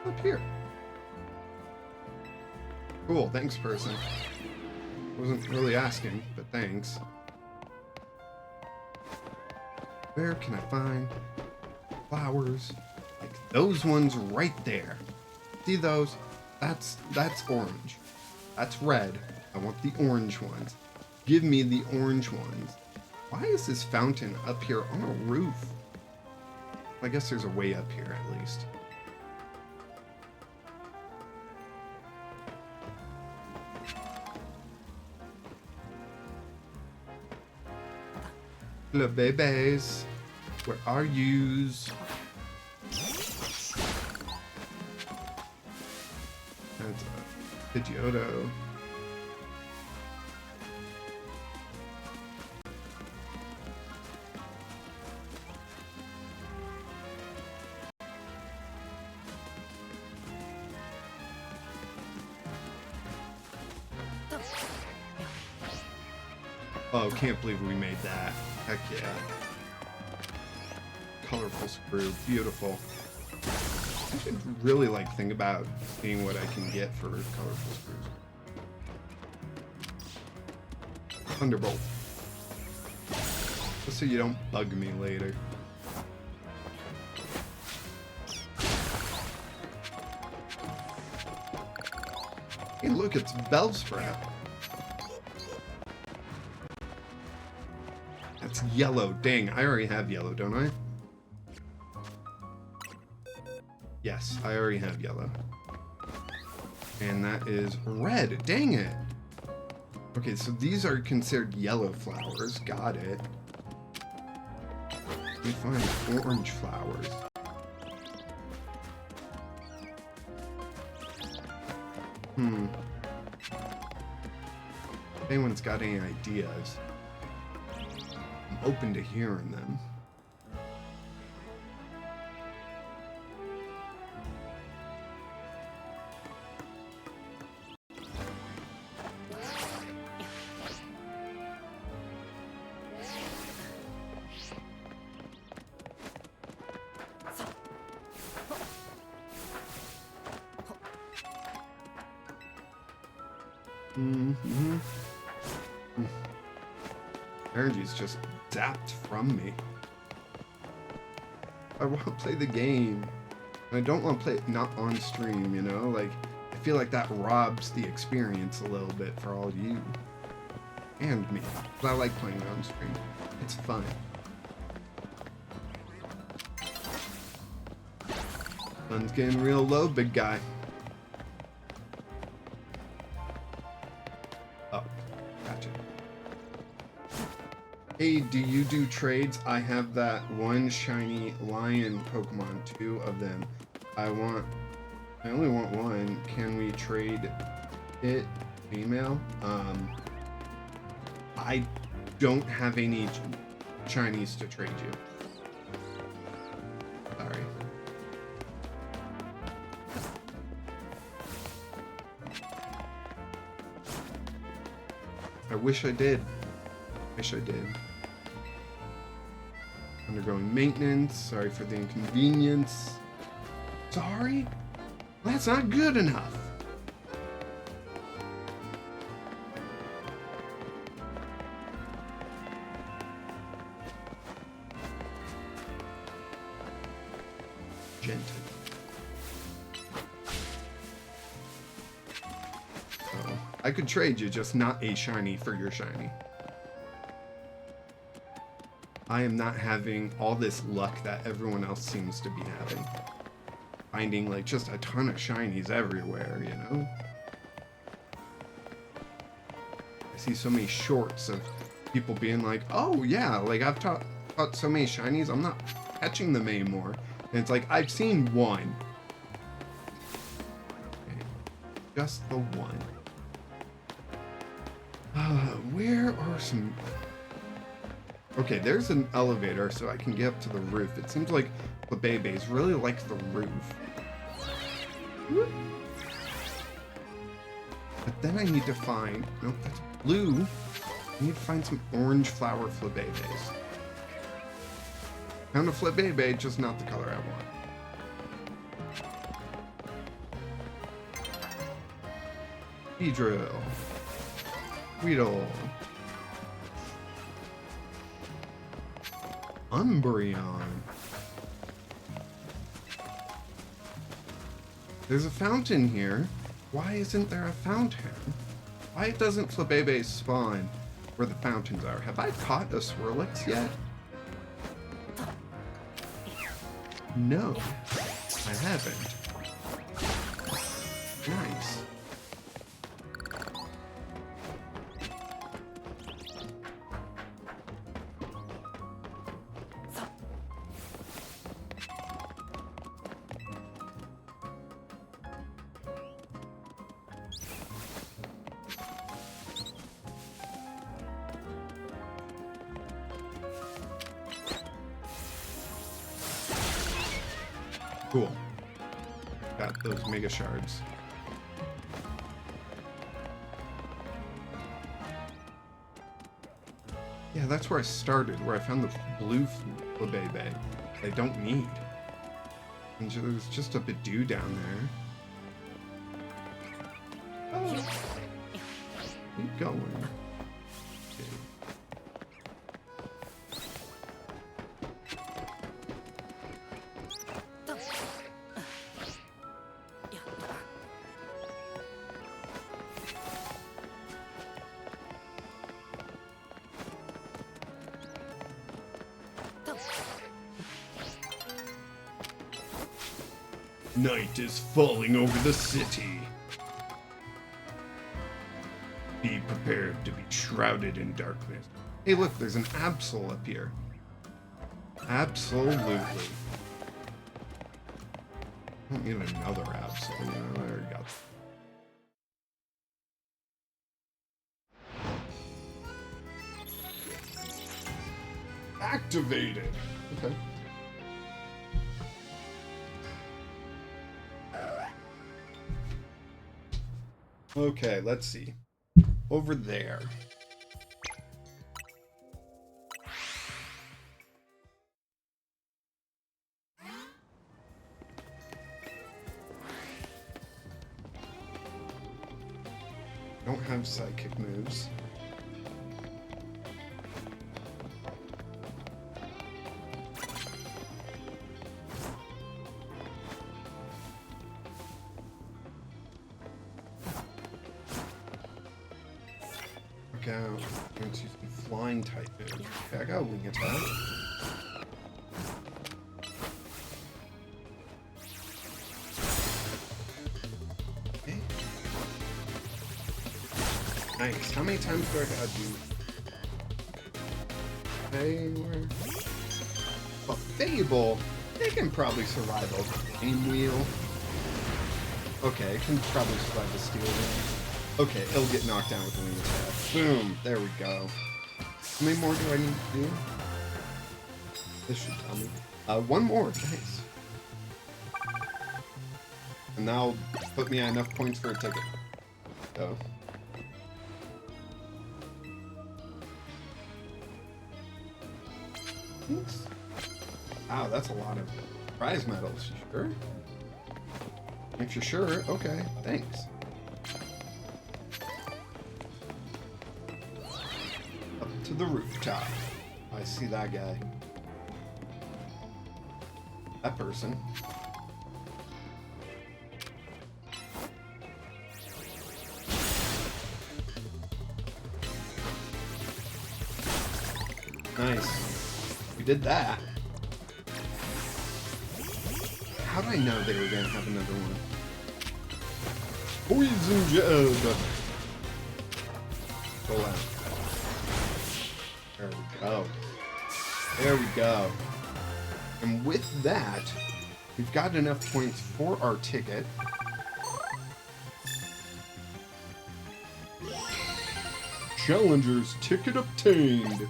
Up here. Cool, thanks, person. Wasn't really asking, but thanks. Where can I find flowers like those ones right there? See those? That's orange. That's red. I want the orange ones. Give me the orange ones. Why is this fountain up here on a roof? I guess there's a way up here at least. Hello, babies. Where are yous? That's a Pidgeotto. Oh, can't believe we made that. Heck yeah. Colorful screw. Beautiful. I should really think about seeing what I can get for colorful screws. Thunderbolt. Just so you don't bug me later. Hey, look, it's Bellsprout. That's yellow. Dang, I already have yellow, don't I? Yes, I already have yellow. And that is red. Dang it. Okay, so these are considered yellow flowers. Got it. Let me find orange flowers. If anyone's got any ideas, I'm open to hearing them. Energy's just zapped from me. I want to play the game. And I don't want to play it not on stream, you know? Like, I feel like that robs the experience a little bit for all you. And me. But I like playing it on stream. It's fun. Sun's getting real low, big guy. Hey, do you do trades? I have that one shiny lion Pokemon, 2 of them. I only want one. Can we trade it? Email? I don't have any shinies to trade you. Sorry. I wish I did. Wish I did. Undergoing maintenance. Sorry for the inconvenience. Sorry? That's not good enough. Gentle. Oh, I could trade you, just not a shiny for your shiny. I am not having all this luck that everyone else seems to be having. Finding like just a ton of shinies everywhere, you know? I see so many shorts of people being like, oh yeah, like I've caught so many shinies, I'm not catching them anymore. And it's like, I've seen one. Okay. Just the one. Where are some... Okay, there's an elevator so I can get up to the roof. It seems like the Bebes really like the roof. But then I need to find... Nope, that's blue. I need to find some orange flower Flabébés. Found a Flabébé, just not the color I want. Beedrill. Weedle. Umbreon. There's a fountain here. Why isn't there a fountain? Why doesn't Flabébé spawn where the fountains are? Have I caught a Swirlix yet? No, I haven't. Nice. Cool. Got those mega shards. Yeah, that's where I started, where I found the blue Flabébé I don't need. And there's just a Bidoof down there. Oh. Keep going. Okay. Night is falling over the city. Be prepared to be shrouded in darkness. Hey, look, there's an Absol up here. Absolutely. I don't need another Absol. You know, there we go. Activated. Okay. Okay, let's see. Over there. Don't have psychic moves. I'm going to use some flying type moves. Okay, I got a wing attack. Okay. Nice. How many times do I gotta do? Okay, where? A Fable, they can probably survive a flame wheel. Okay, it can probably survive the steel wheel. Okay, it'll get knocked down with the wing attack. Boom! There we go. How many more do I need to do? This should tell me. One more, nice. And that'll put me at enough points for a ticket. So. Thanks. Wow, that's a lot of prize medals. You sure? If you're sure, okay, thanks. Up to the rooftop. I see that guy. That person. Nice. We did that. How do I know they were gonna have another one? Poison jab. Go out. There we go. There we go. And with that, we've got enough points for our ticket. Challenger's ticket obtained.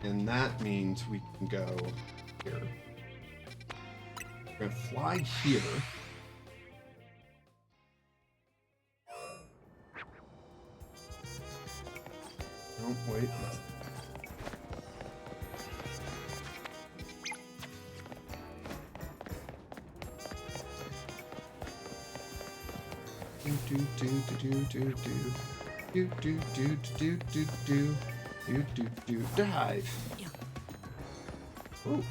And that means we can go here. We're gonna fly here. Oh, wait. Dive. Ooh.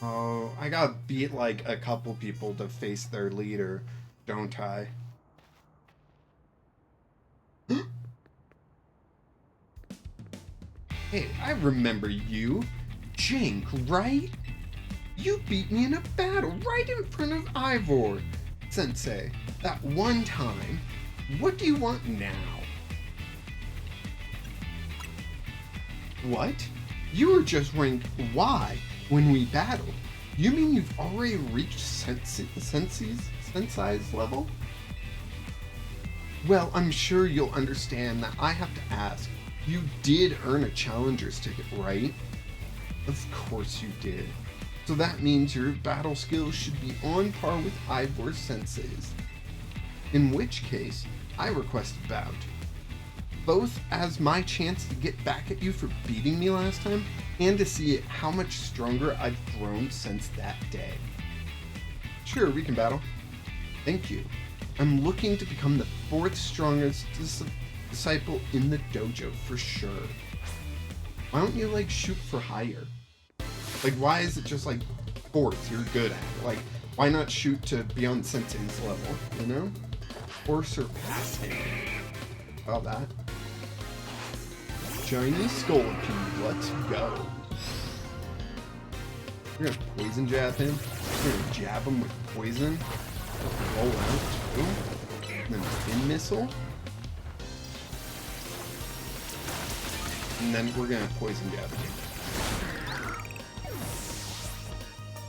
Oh, I gotta beat like a couple people to face their leader, don't I? Hey, I remember you. Jink, right? You beat me in a battle right in front of Ivor. Sensei, that one time. What do you want now? What? You were just ranked Y when we battled. You mean you've already reached Sensei's level? Well, I'm sure you'll understand that I have to ask. You did earn a challenger's ticket, right? Of course you did. So that means your battle skills should be on par with Ivor Sensei's. In which case, I request a bout. Both as my chance to get back at you for beating me last time, and to see how much stronger I've grown since that day. Sure, we can battle. Thank you. I'm looking to become the 4th strongest disciple in the dojo for sure. Why don't you like shoot for higher? Like, why is it just like 4th you're good at? Like, why not shoot to be on Sensei's level, you know? Or surpass him. All that. Shiny Scorpion, let's go. We're gonna poison jab him. We're gonna jab him with poison. Roll out too. And then pin missile. And then we're gonna poison jab again.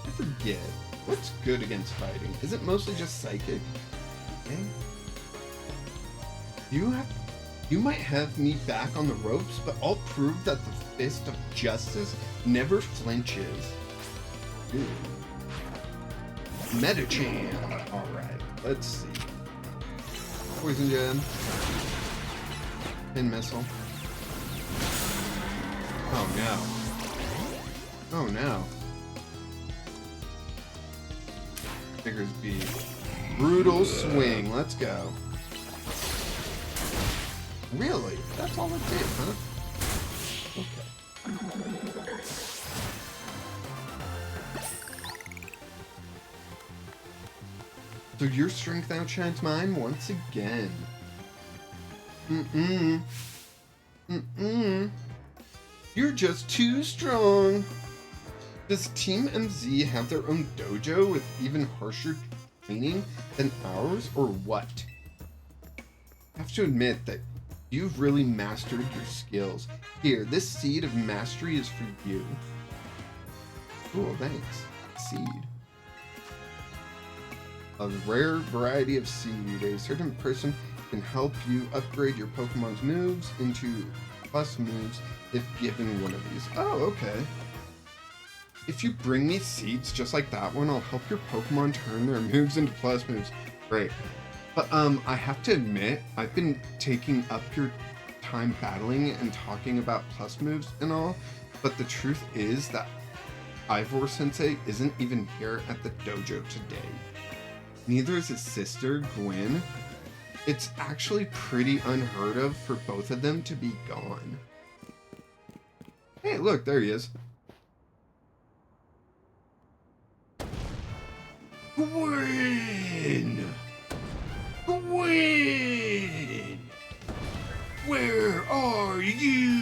I forget. What's good against fighting? Is it mostly just psychic? Okay. You might have me back on the ropes, but I'll prove that the fist of justice never flinches. Ooh. Metachan. Alright, let's see. Poison jab. Pin missile. Oh no. Oh no. Figures B. Brutal swing. Let's go. Really? That's all it did, huh? Okay. So your strength outshines mine once again. You're just too strong. Does Team MZ have their own dojo with even harsher training than ours, or what? I have to admit that You've really mastered your skills. Here, this seed of mastery is for you. Cool, thanks. Seed. A rare variety of seed. A certain person can help you upgrade your Pokemon's moves into plus moves if given one of these. Oh, okay. If you bring me seeds just like that one, I'll help your Pokemon turn their moves into plus moves. Great. But I have to admit, I've been taking up your time battling and talking about plus moves and all, but the truth is that Ivor Sensei isn't even here at the dojo today. Neither is his sister, Gwen. It's actually pretty unheard of for both of them to be gone. Hey, look, there he is. Gwen! Gwen! Where are you?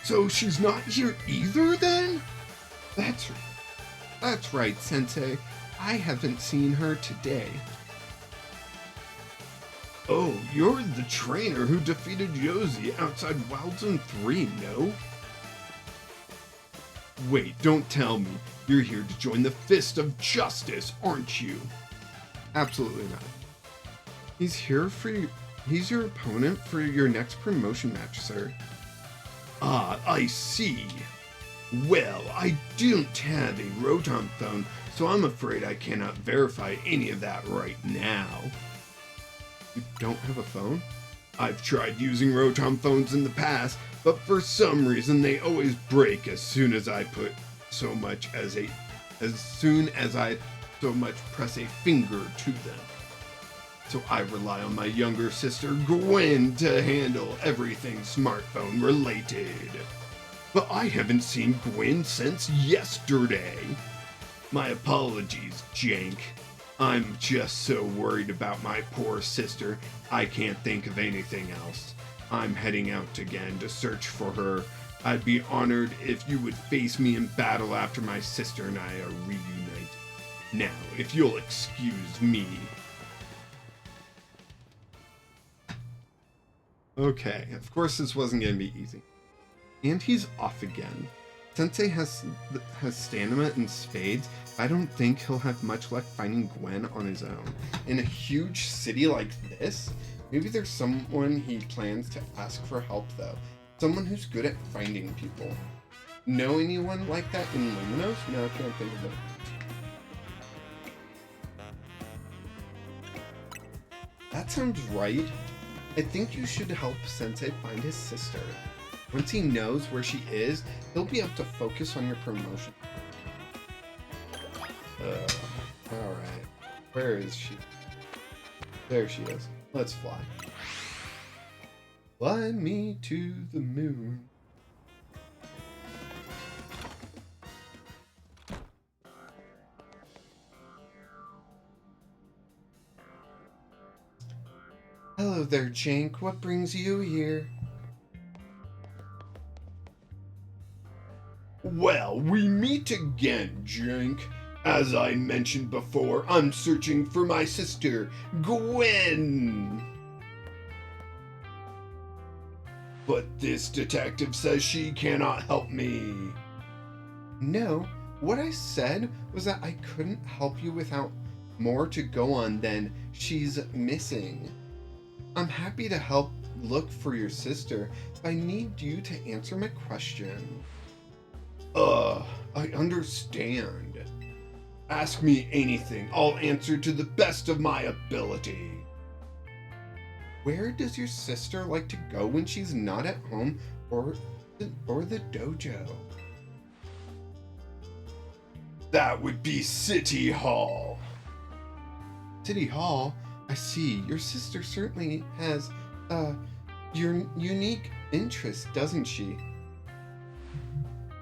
So she's not here either then? That's right, Sensei. I haven't seen her today. Oh, you're the trainer who defeated Yoshi outside Wild Zone 3, no? Wait, don't tell me. You're here to join the Fist of Justice, aren't you? Absolutely not. He's here for you. He's your opponent for your next promotion match, sir. Ah, I see. Well, I don't have a Rotom phone, so I'm afraid I cannot verify any of that right now. You don't have a phone? I've tried using Rotom phones in the past, but for some reason they always break as soon as I so much press a finger to them. So I rely on my younger sister Gwen to handle everything smartphone related. But I haven't seen Gwen since yesterday. My apologies, Jank. I'm just so worried about my poor sister, I can't think of anything else. I'm heading out again to search for her. I'd be honored if you would face me in battle after my sister and I are reunited. Now, if you'll excuse me. Okay, of course this wasn't going to be easy. And he's off again. Sensei has stamina and spades. I don't think he'll have much luck finding Gwen on his own. In a huge city like this, maybe there's someone he plans to ask for help though. Someone who's good at finding people. Know anyone like that in Luminos? No, I can't think of it. That sounds right. I think you should help Sensei find his sister. Once he knows where she is, he'll be able to focus on your promotion. Alright. Where is she? There she is. Let's fly. Fly me to the moon. Hello there, Jank. What brings you here? Well, we meet again, Jank. As I mentioned before, I'm searching for my sister, Gwen. But this detective says she cannot help me. No, what I said was that I couldn't help you without more to go on than she's missing. I'm happy to help look for your sister, but I need you to answer my question. I understand. Ask me anything. I'll answer to the best of my ability. Where does your sister like to go when she's not at home or the dojo? That would be City Hall. City Hall? I see. Your sister certainly has, your unique interests, doesn't she?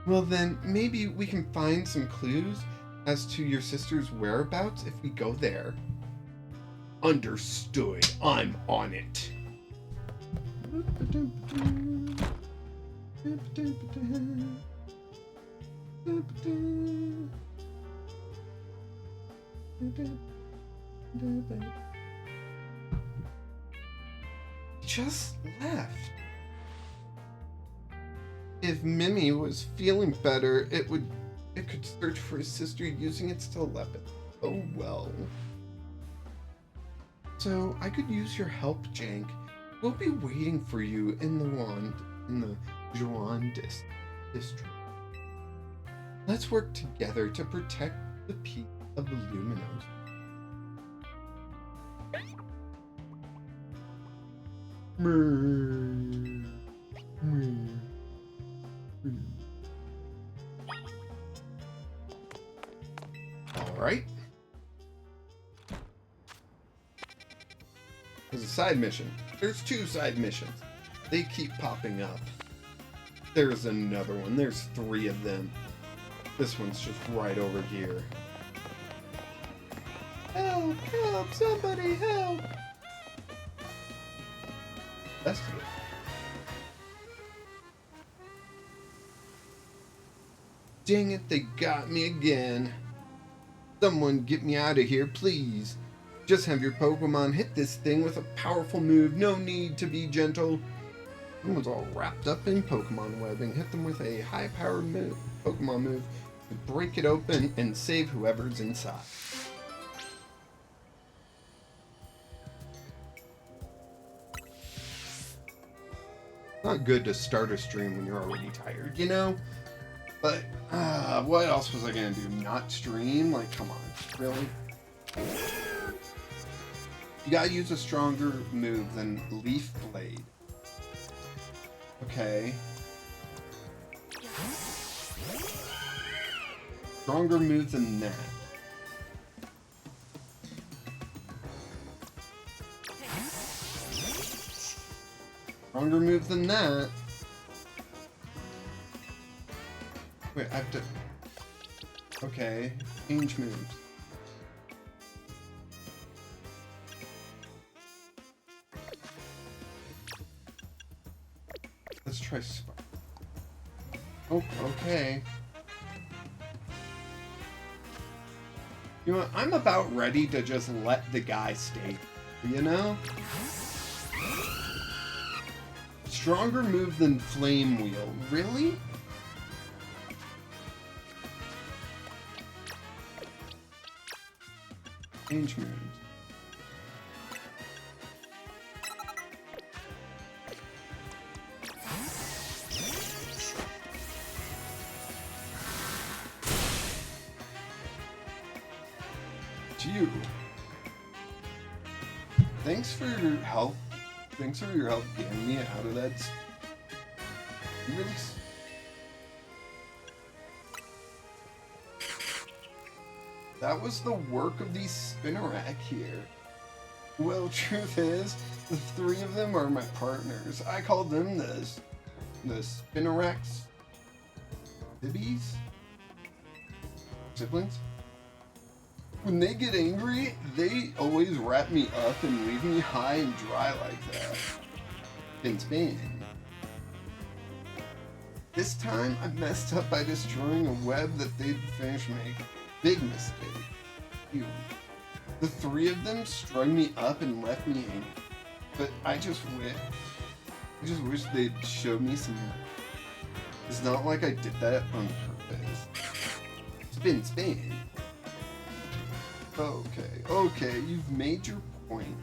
Well then, maybe we can find some clues as to your sister's whereabouts if we go there. Understood. I'm on it. just left. If Mimi was feeling better, it could search for his sister using its telepathy. Oh well. So I could use your help, Jank. We'll be waiting for you in the Juan district. Let's work together to protect the peace of the Luminos. All right. There's a side mission. There's 2 side missions. They keep popping up. There's another one. There's 3 of them. This one's just right over here. Help! Help! Somebody help! That's good. Dang it, they got me again. Someone get me out of here, please. Just have your Pokemon hit this thing with a powerful move. No need to be gentle. Someone's all wrapped up in Pokemon webbing. Hit them with a high-powered Pokemon move to break it open and save whoever's inside. Not good to start a stream when you're already tired, you know? But, what else was I gonna do? Not stream? Like, come on. Really? You gotta use a stronger move than Leaf Blade. Okay. Stronger move than that. Stronger move than that. Wait, I have to... Okay. Change moves. Let's try Spark. Oh, okay. You know what? I'm about ready to just let the guy stay. You know? Stronger move than Flame Wheel. Really? Change moves. It's you. Thanks for your help. Thanks for your help getting me out of that. Really? That was the work of these Spinnerack here. Well, truth is, the 3 of them are my partners. I call them the Spinneracks. Siblings? When they get angry, they always wrap me up and leave me high and dry like that. In Spain. This time, I messed up by destroying a web that they'd finished making. Big mistake. Ew. The 3 of them strung me up and left me angry. But I just wish they'd show me some... It's not like I did that on purpose. Spin. Okay, you've made your point.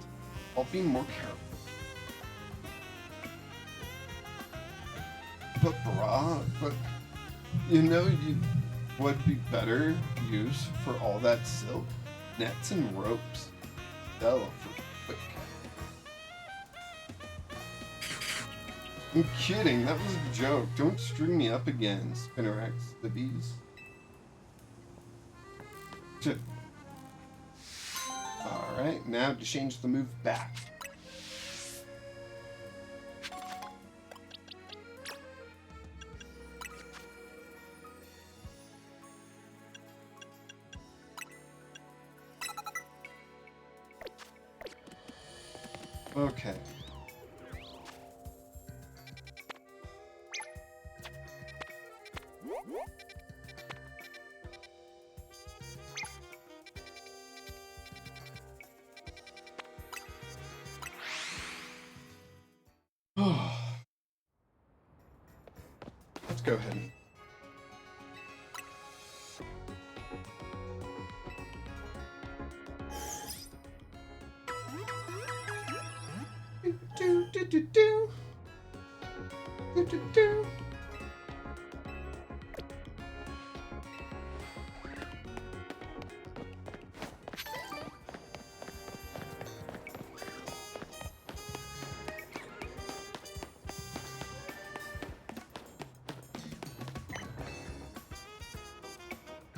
I'll be more careful. But you know would be better use for all that silk? Nets and ropes. Sell for quick cash. I'm kidding, that was a joke. Don't string me up again, Spinnerax the bees. Alright, now to change the move back. Okay. let's go ahead and...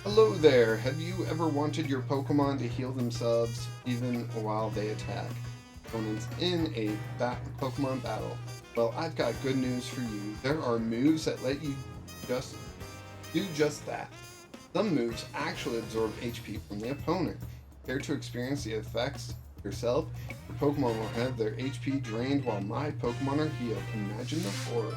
Hello there, have you ever wanted your Pokemon to heal themselves even while they attack opponents in a Pokemon battle? Well, I've got good news for you. There are moves that let you just do just that. Some moves actually absorb HP from the opponent. Care to experience the effects yourself? Your Pokemon will have their HP drained while my Pokemon are healed. Imagine the horror.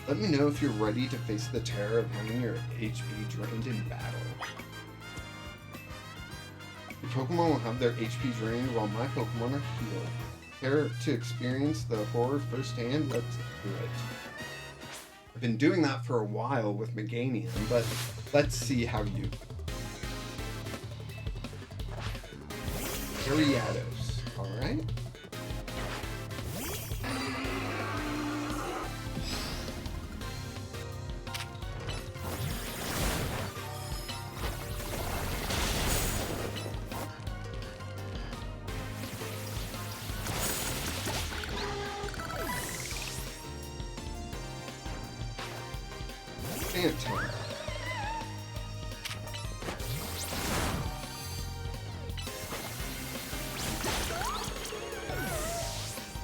Let me know if you're ready to face the terror of having your HP drained in battle. Your Pokemon will have their HP drained while my Pokemon are healed. Care to experience the horror firsthand? Let's do it. I've been doing that for a while with Meganium, but let's see how you... Ariados, alright? Phantom.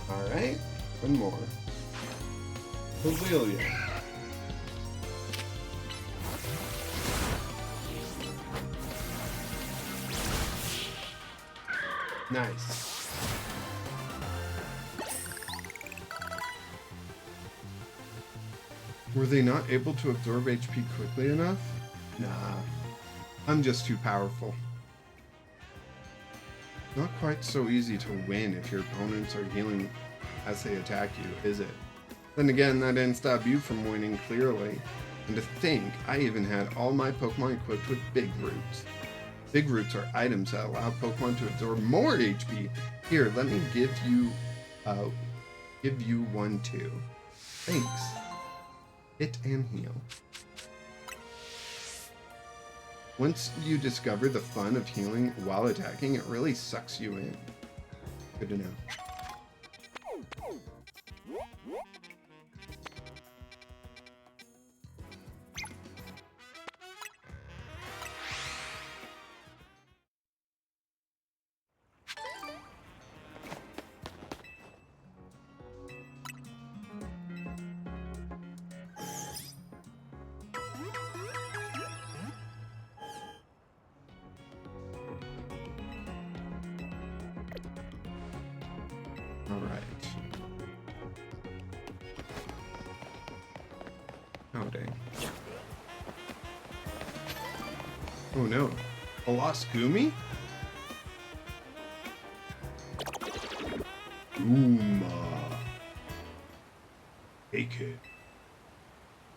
Alright, one more. Pavilion. Nice. Were they not able to absorb HP quickly enough? Nah, I'm just too powerful. Not quite so easy to win if your opponents are healing as they attack you, is it? Then again, that didn't stop you from winning clearly. And to think, I even had all my Pokemon equipped with Big Roots. Big Roots are items that allow Pokemon to absorb more HP. Here, let me give you one too. Thanks. Hit and heal. Once you discover the fun of healing while attacking, it really sucks you in. Good to know. Alright. Oh, dang. Oh no. A lost Gumi? Gooma. Hey kid.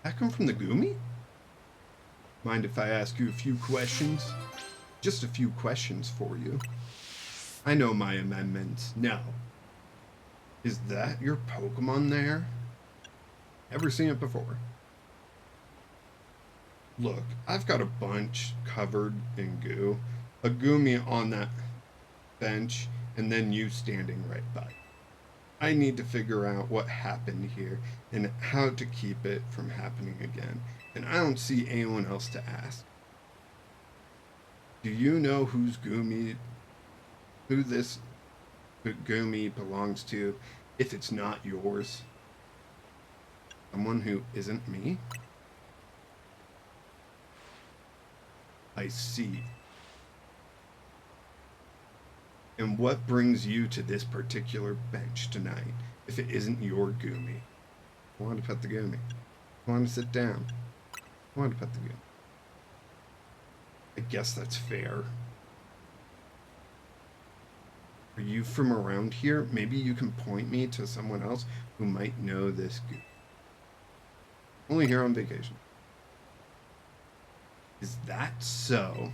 That come from the Gumi? Mind if I ask you a few questions? Just a few questions for you. I know my amendments. No. Is that your Pokemon there? Ever seen it before? Look, I've got a bunch covered in goo. A Gumi on that bench, and then you standing right by. I need to figure out what happened here, and how to keep it from happening again. And I don't see anyone else to ask. Do you know who this Gumi belongs to, if it's not yours? Someone who isn't me? I see. And what brings you to this particular bench tonight, if it isn't your Gumi? I want to pet the Gumi. I want to sit down. I want to pet the Gumi. I guess that's fair. Are you from around here? Maybe you can point me to someone else who might know this Gumi. Only here on vacation. Is that so?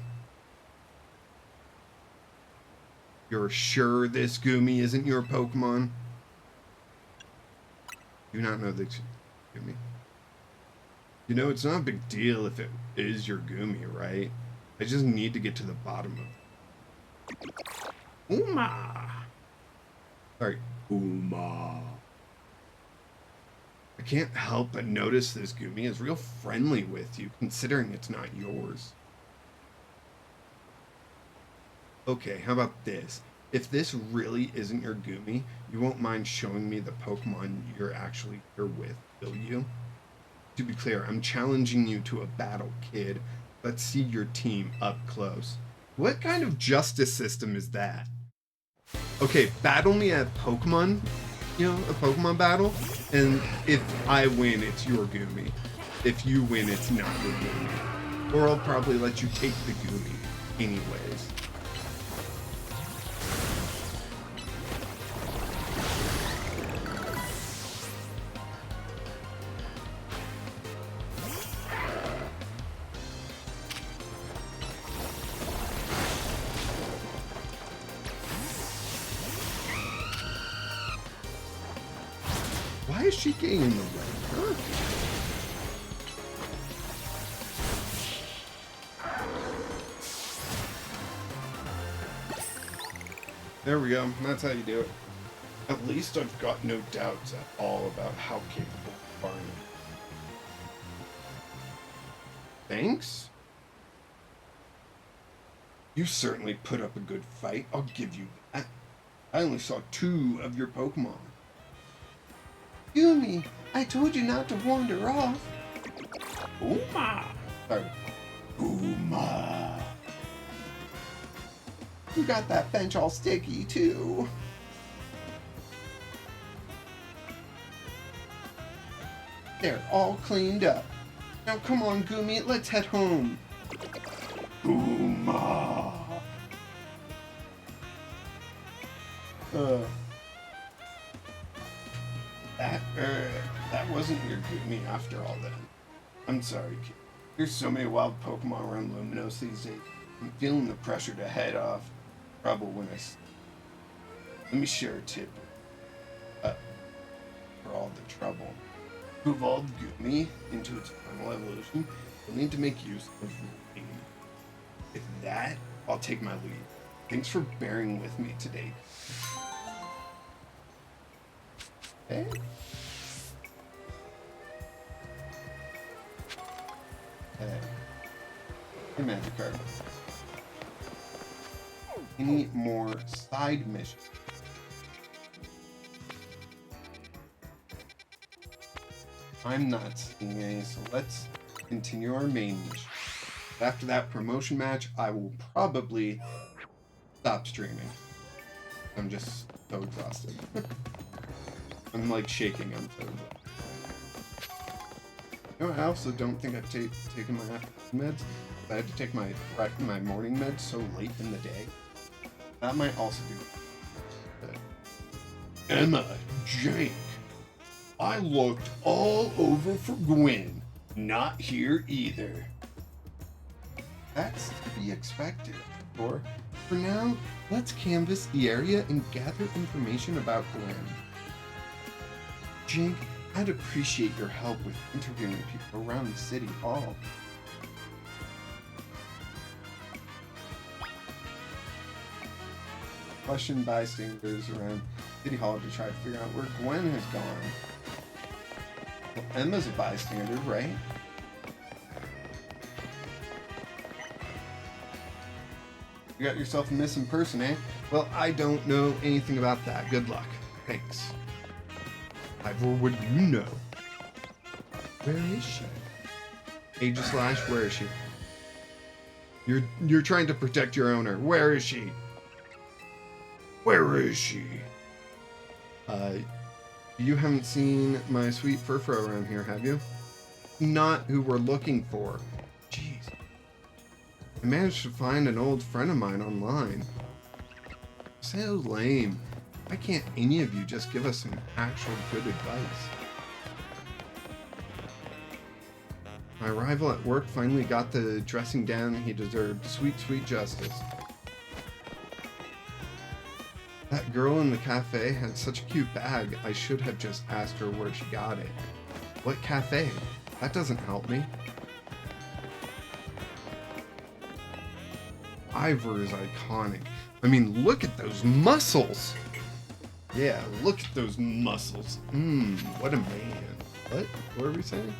You're sure this Gumi isn't your Pokemon? Do not know this Gumi. You know, it's not a big deal if it is your Gumi, right? I just need to get to the bottom of it. Uma! Sorry, Uma. I can't help but notice this Gumi is real friendly with you, considering it's not yours. Okay, how about this? If this really isn't your Gumi, you won't mind showing me the Pokemon you're actually here with, will you? To be clear, I'm challenging you to a battle, kid. Let's see your team up close. What kind of justice system is that? Okay, battle me at Pokemon, a Pokemon battle, and if I win, it's your Gumi. If you win, it's not your Gumi. Or I'll probably let you take the Gumi anyways. Why is she getting in the way? Huh? There we go. That's how you do it. At least I've got no doubts at all about how capable you are. Thanks? You certainly put up a good fight. I'll give you that. I only saw 2 of your Pokemon. Gumi, I told you not to wander off. Uma! Sorry. Uma. You got that bench all sticky, too. They're all cleaned up. Now come on, Gumi, let's head home. Uma. That wasn't your Gumi after all then. I'm sorry, kid. There's so many wild Pokemon around Luminos these days. I'm feeling the pressure to head off. Trouble when let me share a tip. For all the trouble. To evolve Gumi into its final evolution, you'll need to make use of Rain. With that, I'll take my lead. Thanks for bearing with me today. Okay. Hey, Magikarp. Any more side missions? I'm not seeing any, so let's continue our main mission. After that promotion match, I will probably stop streaming. I'm just so exhausted. I'm like shaking. I'm so exhausted. I also don't think I've taken my afternoon meds. I had to take my morning meds so late in the day. That might also be. Emma, Jake. I looked all over for Gwen. Not here either. That's to be expected. Or, for now, let's canvass the area and gather information about Gwen. Jake, I'd appreciate your help with interviewing people around the city hall. Question bystanders around City Hall to try to figure out where Gwen has gone. Well, Emma's a bystander, right? You got yourself a missing person, eh? Well, I don't know anything about that. Good luck. Thanks. Ivor, what do you know? Where is she? Aegislash, where is she? You're trying to protect your owner. Where is she? Where is she? You haven't seen my sweet Furfro around here, have you? Not who we're looking for. Jeez. I managed to find an old friend of mine online. So lame. Why can't any of you just give us some actual good advice? My rival at work finally got the dressing down he deserved. Sweet, sweet justice. That girl in the cafe had such a cute bag, I should have just asked her where she got it. What cafe? That doesn't help me. Ivor is iconic. I mean, look at those muscles! Yeah, look at those muscles. What a man. What? What are we saying?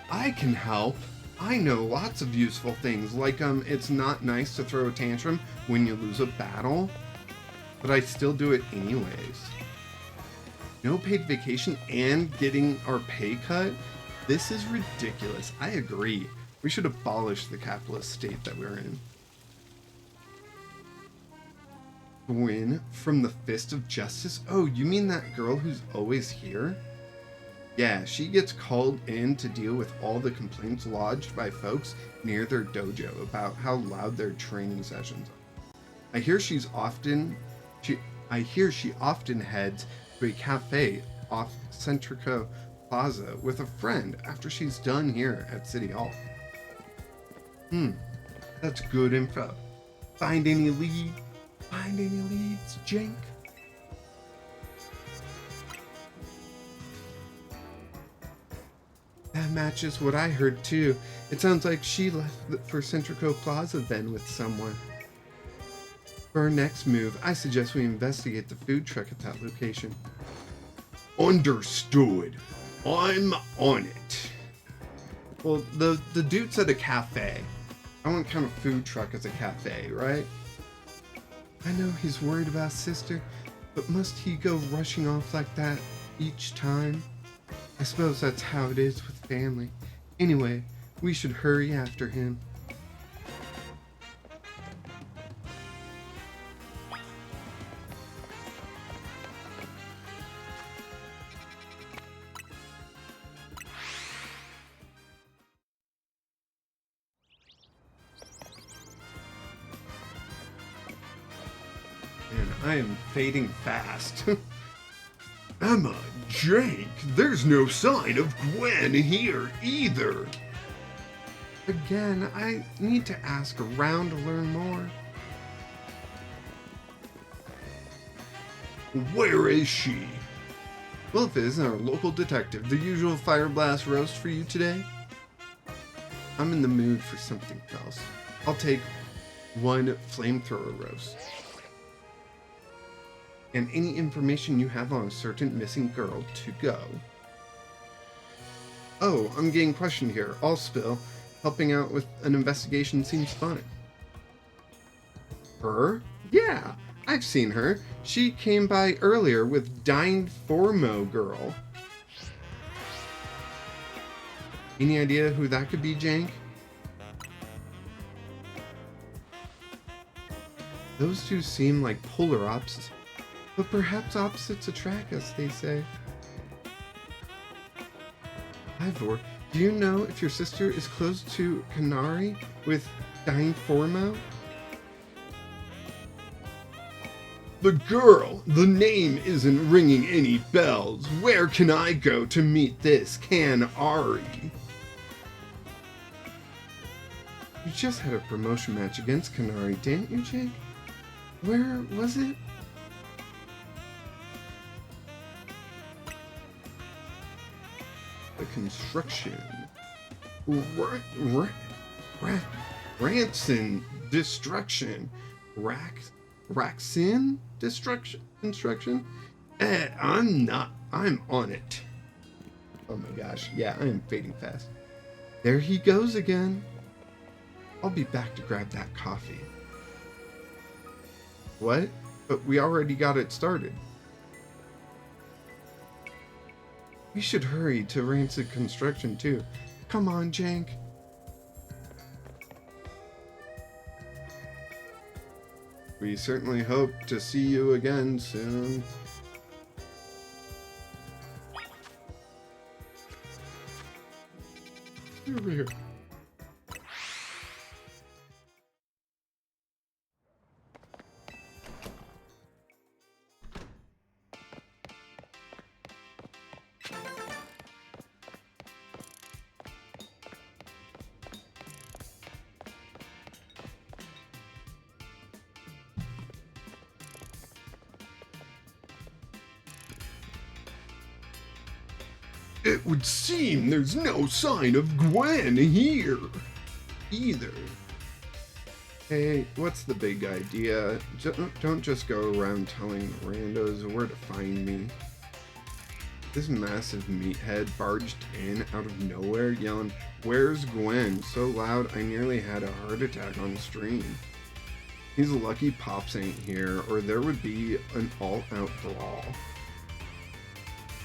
I can help. I know lots of useful things, like it's not nice to throw a tantrum when you lose a battle, but I still do it anyways. No paid vacation and getting our pay cut? This is ridiculous. I agree. We should abolish the capitalist state that we're in. Gwyn from the Fist of Justice? Oh, you mean that girl who's always here? Yeah, she gets called in to deal with all the complaints lodged by folks near their dojo about how loud their training sessions are. I hear she often heads to a cafe off Centrico Plaza with a friend after she's done here at City Hall. That's good info. Find any leads, Jank? That matches what I heard too. It sounds like she left for Centrico Plaza then with someone. For our next move, I suggest we investigate the food truck at that location. Understood. I'm on it. Well, the dude's at a cafe. I want kind of food truck as a cafe, right? I know he's worried about sister, but must he go rushing off like that each time? I suppose that's how it is with family. Anyway, we should hurry after him. And I am fading fast. Emma, Jake, there's no sign of Gwen here either. Again, I need to ask around to learn more. Where is she? Well, if it isn't our local detective, the usual fire blast roast for you today? I'm in the mood for something else. I'll take one flamethrower roast. And any information you have on a certain missing girl to go. Oh, I'm getting questioned here. I'll spill. Helping out with an investigation seems fun. Her? Yeah, I've seen her. She came by earlier with Dying Formo girl. Any idea who that could be, Jank? Those two seem like polar opposites. But perhaps opposites attract, as they say. Ivor, do you know if your sister is close to Canary with Dying Formo? The girl! The name isn't ringing any bells. Where can I go to meet this Canary? You just had a promotion match against Canary, didn't you, Jake? Where was it? The construction. Ranson destruction. Raxin destruction. Construction. I'm on it. Oh my gosh. Yeah, I am fading fast. There he goes again. I'll be back to grab that coffee. What? But we already got it started. We should hurry to Rancid Construction too. Come on, Jank. We certainly hope to see you again soon. Over here. It would seem there's no sign of Gwen here either. Hey, what's the big idea? Don't just go around telling randos where to find me. This massive meathead barged in out of nowhere yelling, "Where's Gwen?" so loud I nearly had a heart attack on stream. He's lucky Pops ain't here, or there would be an all-out brawl.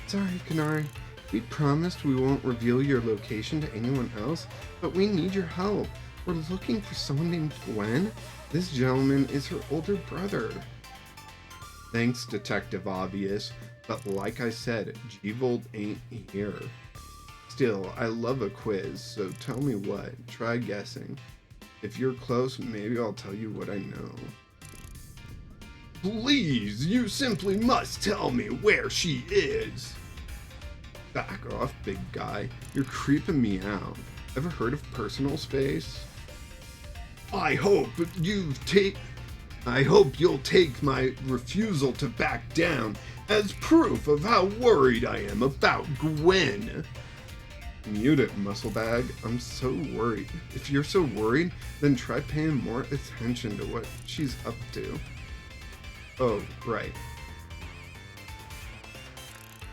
Sorry, Kanari. We promised we won't reveal your location to anyone else, but we need your help. We're looking for someone named Gwen. This gentleman is her older brother. Thanks, Detective Obvious, but like I said, G-Volt ain't here. Still, I love a quiz, so tell me what. Try guessing. If you're close, maybe I'll tell you what I know. Please, you simply must tell me where she is. Back off, big guy. You're creeping me out. Ever heard of personal space? I hope you'll take my refusal to back down as proof of how worried I am about Gwen. Mute it, muscle bag. I'm so worried. If you're so worried, then try paying more attention to what she's up to. Oh, right.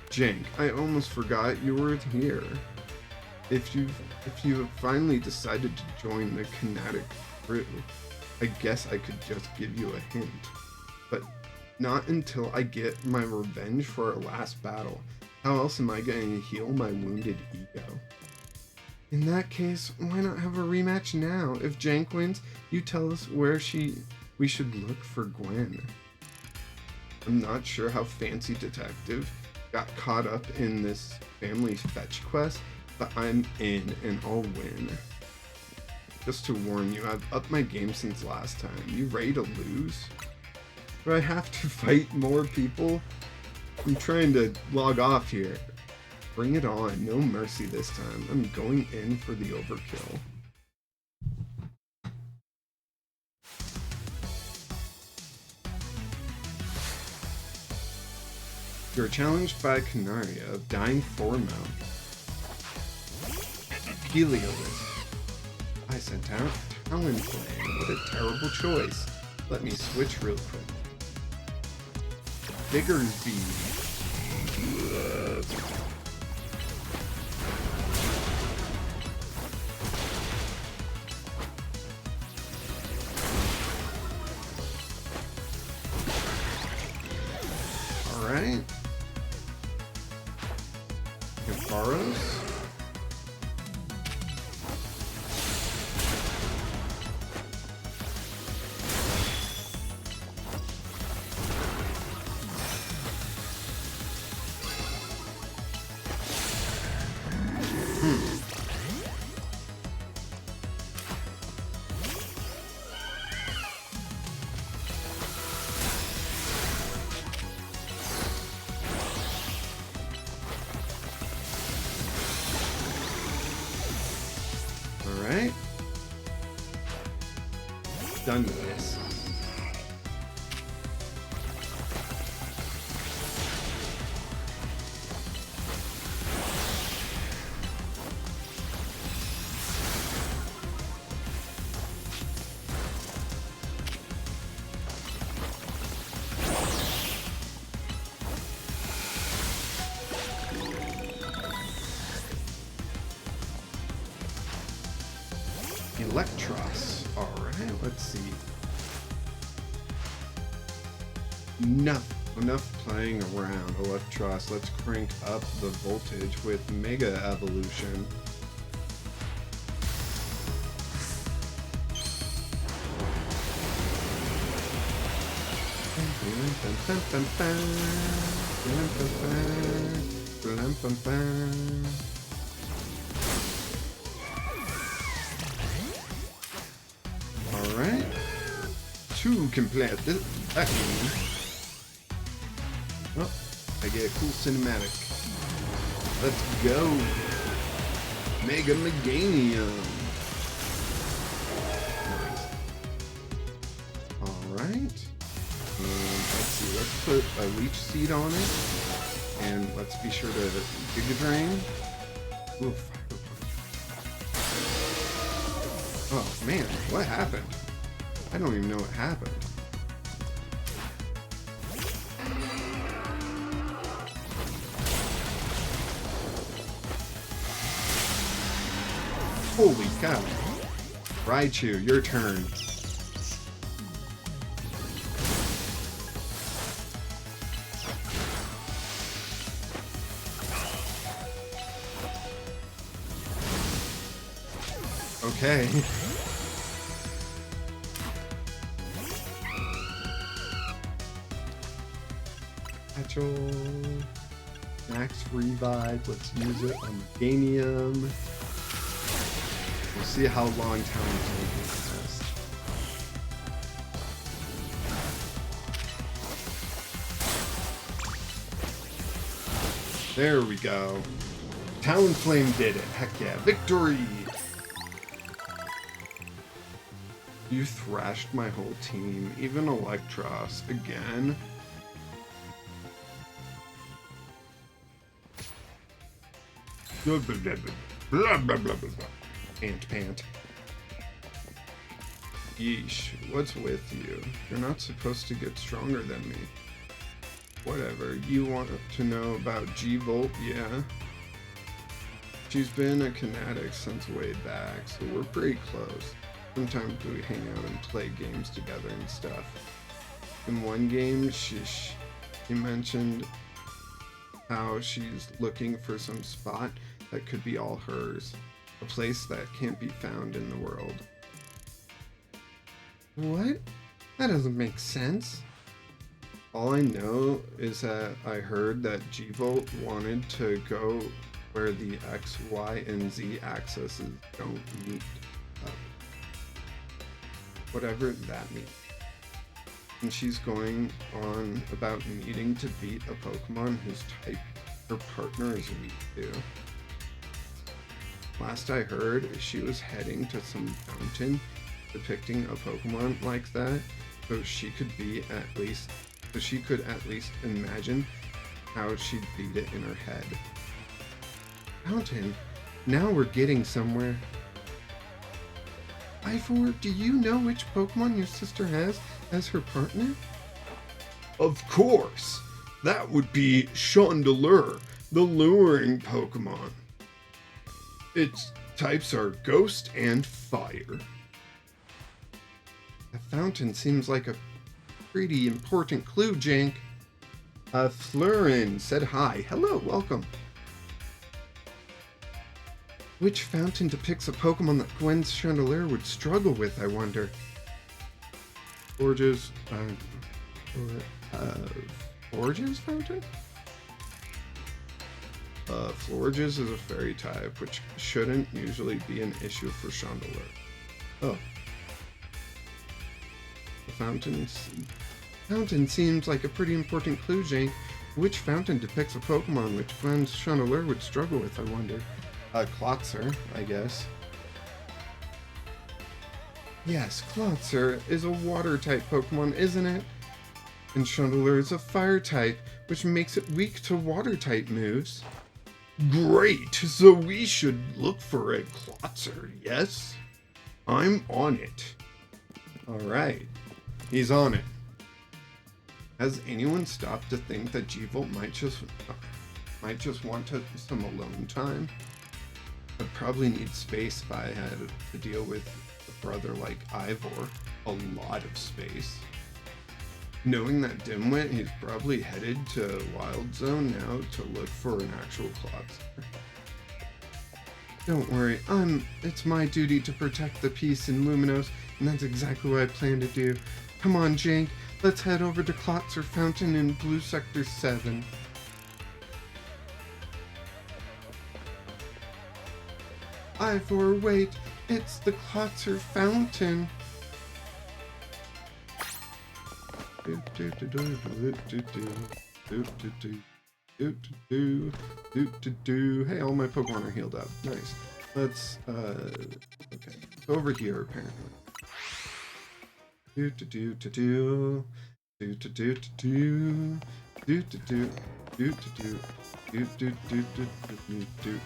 Jank, I almost forgot you were here. If you have finally decided to join the Kinetic crew, I guess I could just give you a hint. But not until I get my revenge for our last battle. How else am I going to heal my wounded ego? In that case, why not have a rematch now? If Jank wins, you tell us where we should look for Gwen. I'm not sure how Fancy Detective got caught up in this family fetch quest, but I'm in and I'll win. Just to warn you, I've upped my game since last time. You ready to lose? Do I have to fight more people? I'm trying to log off here. Bring it on. No mercy this time. I'm going in for the overkill. You're challenged by Canaria of Dying Formo. Helios. I sent out Talonflame. What a terrible choice. Let me switch real quick. Diggersby. Alright. Gafaros. Alright. Done with this. Electros. Alright, let's see. Enough playing around, Electros. Let's crank up the voltage with Mega Evolution. Alright. To complete this, that means, oh, I get a cool cinematic. Let's go. Mega Meganium. Nice. Alright. Let's see, let's put a leech seed on it. And let's be sure to Giga Drain. Oof. Oh man, what happened? I don't even know what happened. Holy cow. Raichu, your turn. Okay. Satchel. Max revive. Let's use it on Meganium. We'll see how long Talonflame lasts. There we go. Talonflame did it. Heck yeah. Victory! You thrashed my whole team, even Electros, again. Blah, blah, blah, blah, blah, blah, blah. Pant. Yeesh, what's with you? You're not supposed to get stronger than me. Whatever, you want to know about G-Volt? Yeah. She's been a Kinetic since way back, so we're pretty close. Sometimes we hang out and play games together and stuff. In one game, she mentioned how she's looking for some spot that could be all hers. A place that can't be found in the world. What? That doesn't make sense. All I know is that I heard that G-Volt wanted to go where the X, Y, and Z axes don't meet up. Whatever that means. And she's going on about needing to beat a Pokemon whose type her partner is weak to. Last I heard, she was heading to some fountain depicting a Pokemon like that, so she could at least imagine how she'd beat it in her head. Fountain? Now we're getting somewhere. Ivor, do you know which Pokemon your sister has as her partner? Of course! That would be Chandelure, the luring Pokemon. Its types are Ghost and Fire. The fountain seems like a pretty important clue, Jank. Florin said hi. Hello, welcome. Which fountain depicts a Pokemon that Gwen's Chandelure would struggle with, I wonder? Forge's fountain? Florges is a fairy type, which shouldn't usually be an issue for Chandelure. Oh. The fountain seems like a pretty important clue, Jane. Which fountain depicts a Pokemon which Gwen's Chandelure would struggle with, I wonder? Klotzer, I guess. Yes, Klotzer is a water-type Pokemon, isn't it? And Chandelure is a fire-type, which makes it weak to water-type moves. Great, so we should look for a Klotzer, yes? I'm on it. Alright, he's on it. Has anyone stopped to think that G-Volt might just want some alone time? I'd probably need space if I had to deal with a brother like Ivor. A lot of space. Knowing that Dimwit, he's probably headed to Wild Zone now to look for an actual Klotzer. Don't worry, it's my duty to protect the peace in Luminos, and that's exactly what I plan to do. Come on, Jank, let's head over to Klotzer Fountain in Blue Sector 7. Ivor, wait, it's the Klotzer Fountain. Hey, all my Pokemon are healed up. Nice. Let's, okay. Over here, apparently. Do do do do do do do do.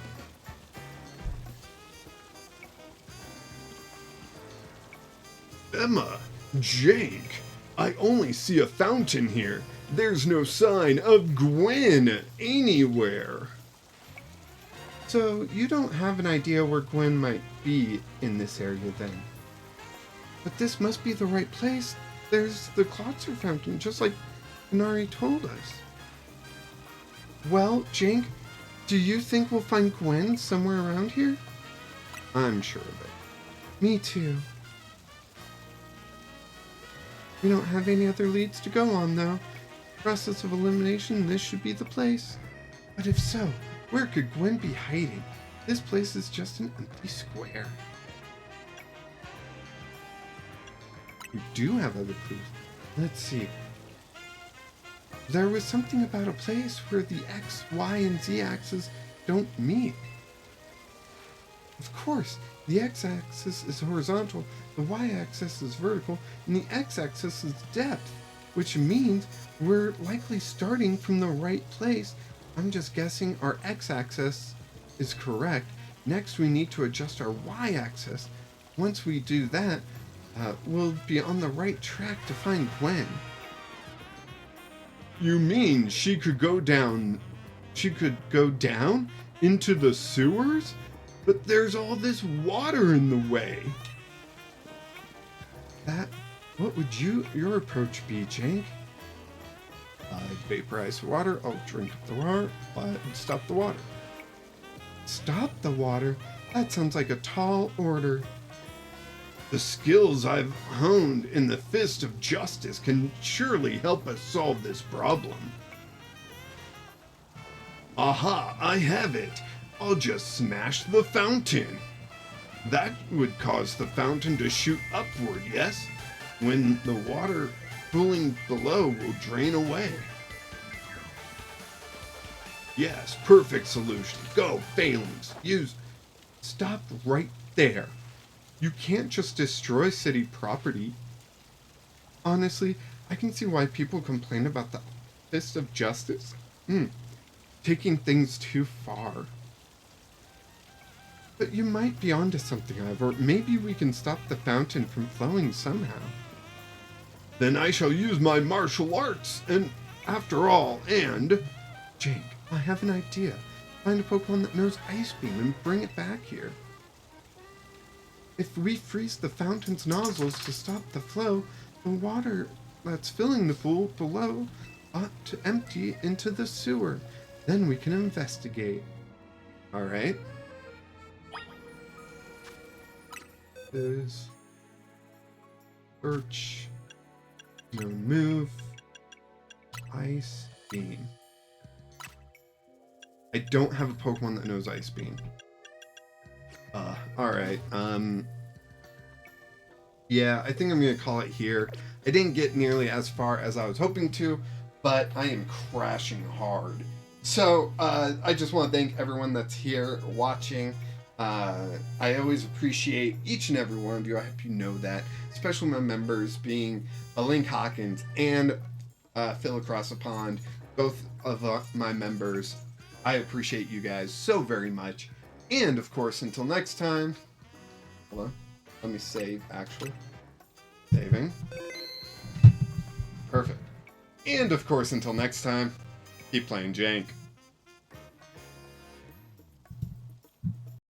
Emma, Jake, I only see a fountain here. There's no sign of Gwen anywhere. So you don't have an idea where Gwen might be in this area then? But this must be the right place. There's the Klotzer fountain, just like Inari told us. Well, Jake, do you think we'll find Gwen somewhere around here? I'm sure of it. Me too. We don't have any other leads to go on, though. Process of elimination, this should be the place. But if so, where could Gwen be hiding? This place is just an empty square. We do have other clues. Let's see. There was something about a place where the X, Y, and Z axes don't meet. Of course, the X-axis is horizontal, the Y-axis is vertical, and the X-axis is depth, which means we're likely starting from the right place. I'm just guessing our X-axis is correct. Next, we need to adjust our Y-axis. Once we do that, we'll be on the right track to find Gwen. You mean she could go down into the sewers? But there's all this water in the way. What would your approach be, Jake? Vaporize the water, I'll drink the water, stop the water. Stop the water? That sounds like a tall order. The skills I've honed in the Fist of Justice can surely help us solve this problem. Aha, I have it. I'll just smash the fountain. That would cause the fountain to shoot upward, yes? When the water cooling below will drain away. Yes, perfect solution. Go, Phalanx. Stop right there. You can't just destroy city property. Honestly, I can see why people complain about the Fist of Justice. Taking things too far. But you might be onto something, Ivor. Maybe we can stop the fountain from flowing somehow. Then I shall use my martial arts, and Jake, I have an idea. Find a Pokemon that knows Ice Beam and bring it back here. If we freeze the fountain's nozzles to stop the flow, the water that's filling the pool below ought to empty into the sewer. Then we can investigate. Alright. Is search, no move, Ice Beam. I don't have a Pokemon that knows Ice Beam. Alright, yeah, I think I'm gonna call it here. I didn't get nearly as far as I was hoping to, but I am crashing hard. So, I just want to thank everyone that's here watching. I always appreciate each and every one of you. I hope you know that, especially my members being Link Hawkins and Phil Across the Pond, both of my members. I appreciate you guys so very much. And of course, until next time, hold on, let me save actually. Saving. Perfect. And of course, until next time, keep playing Jank.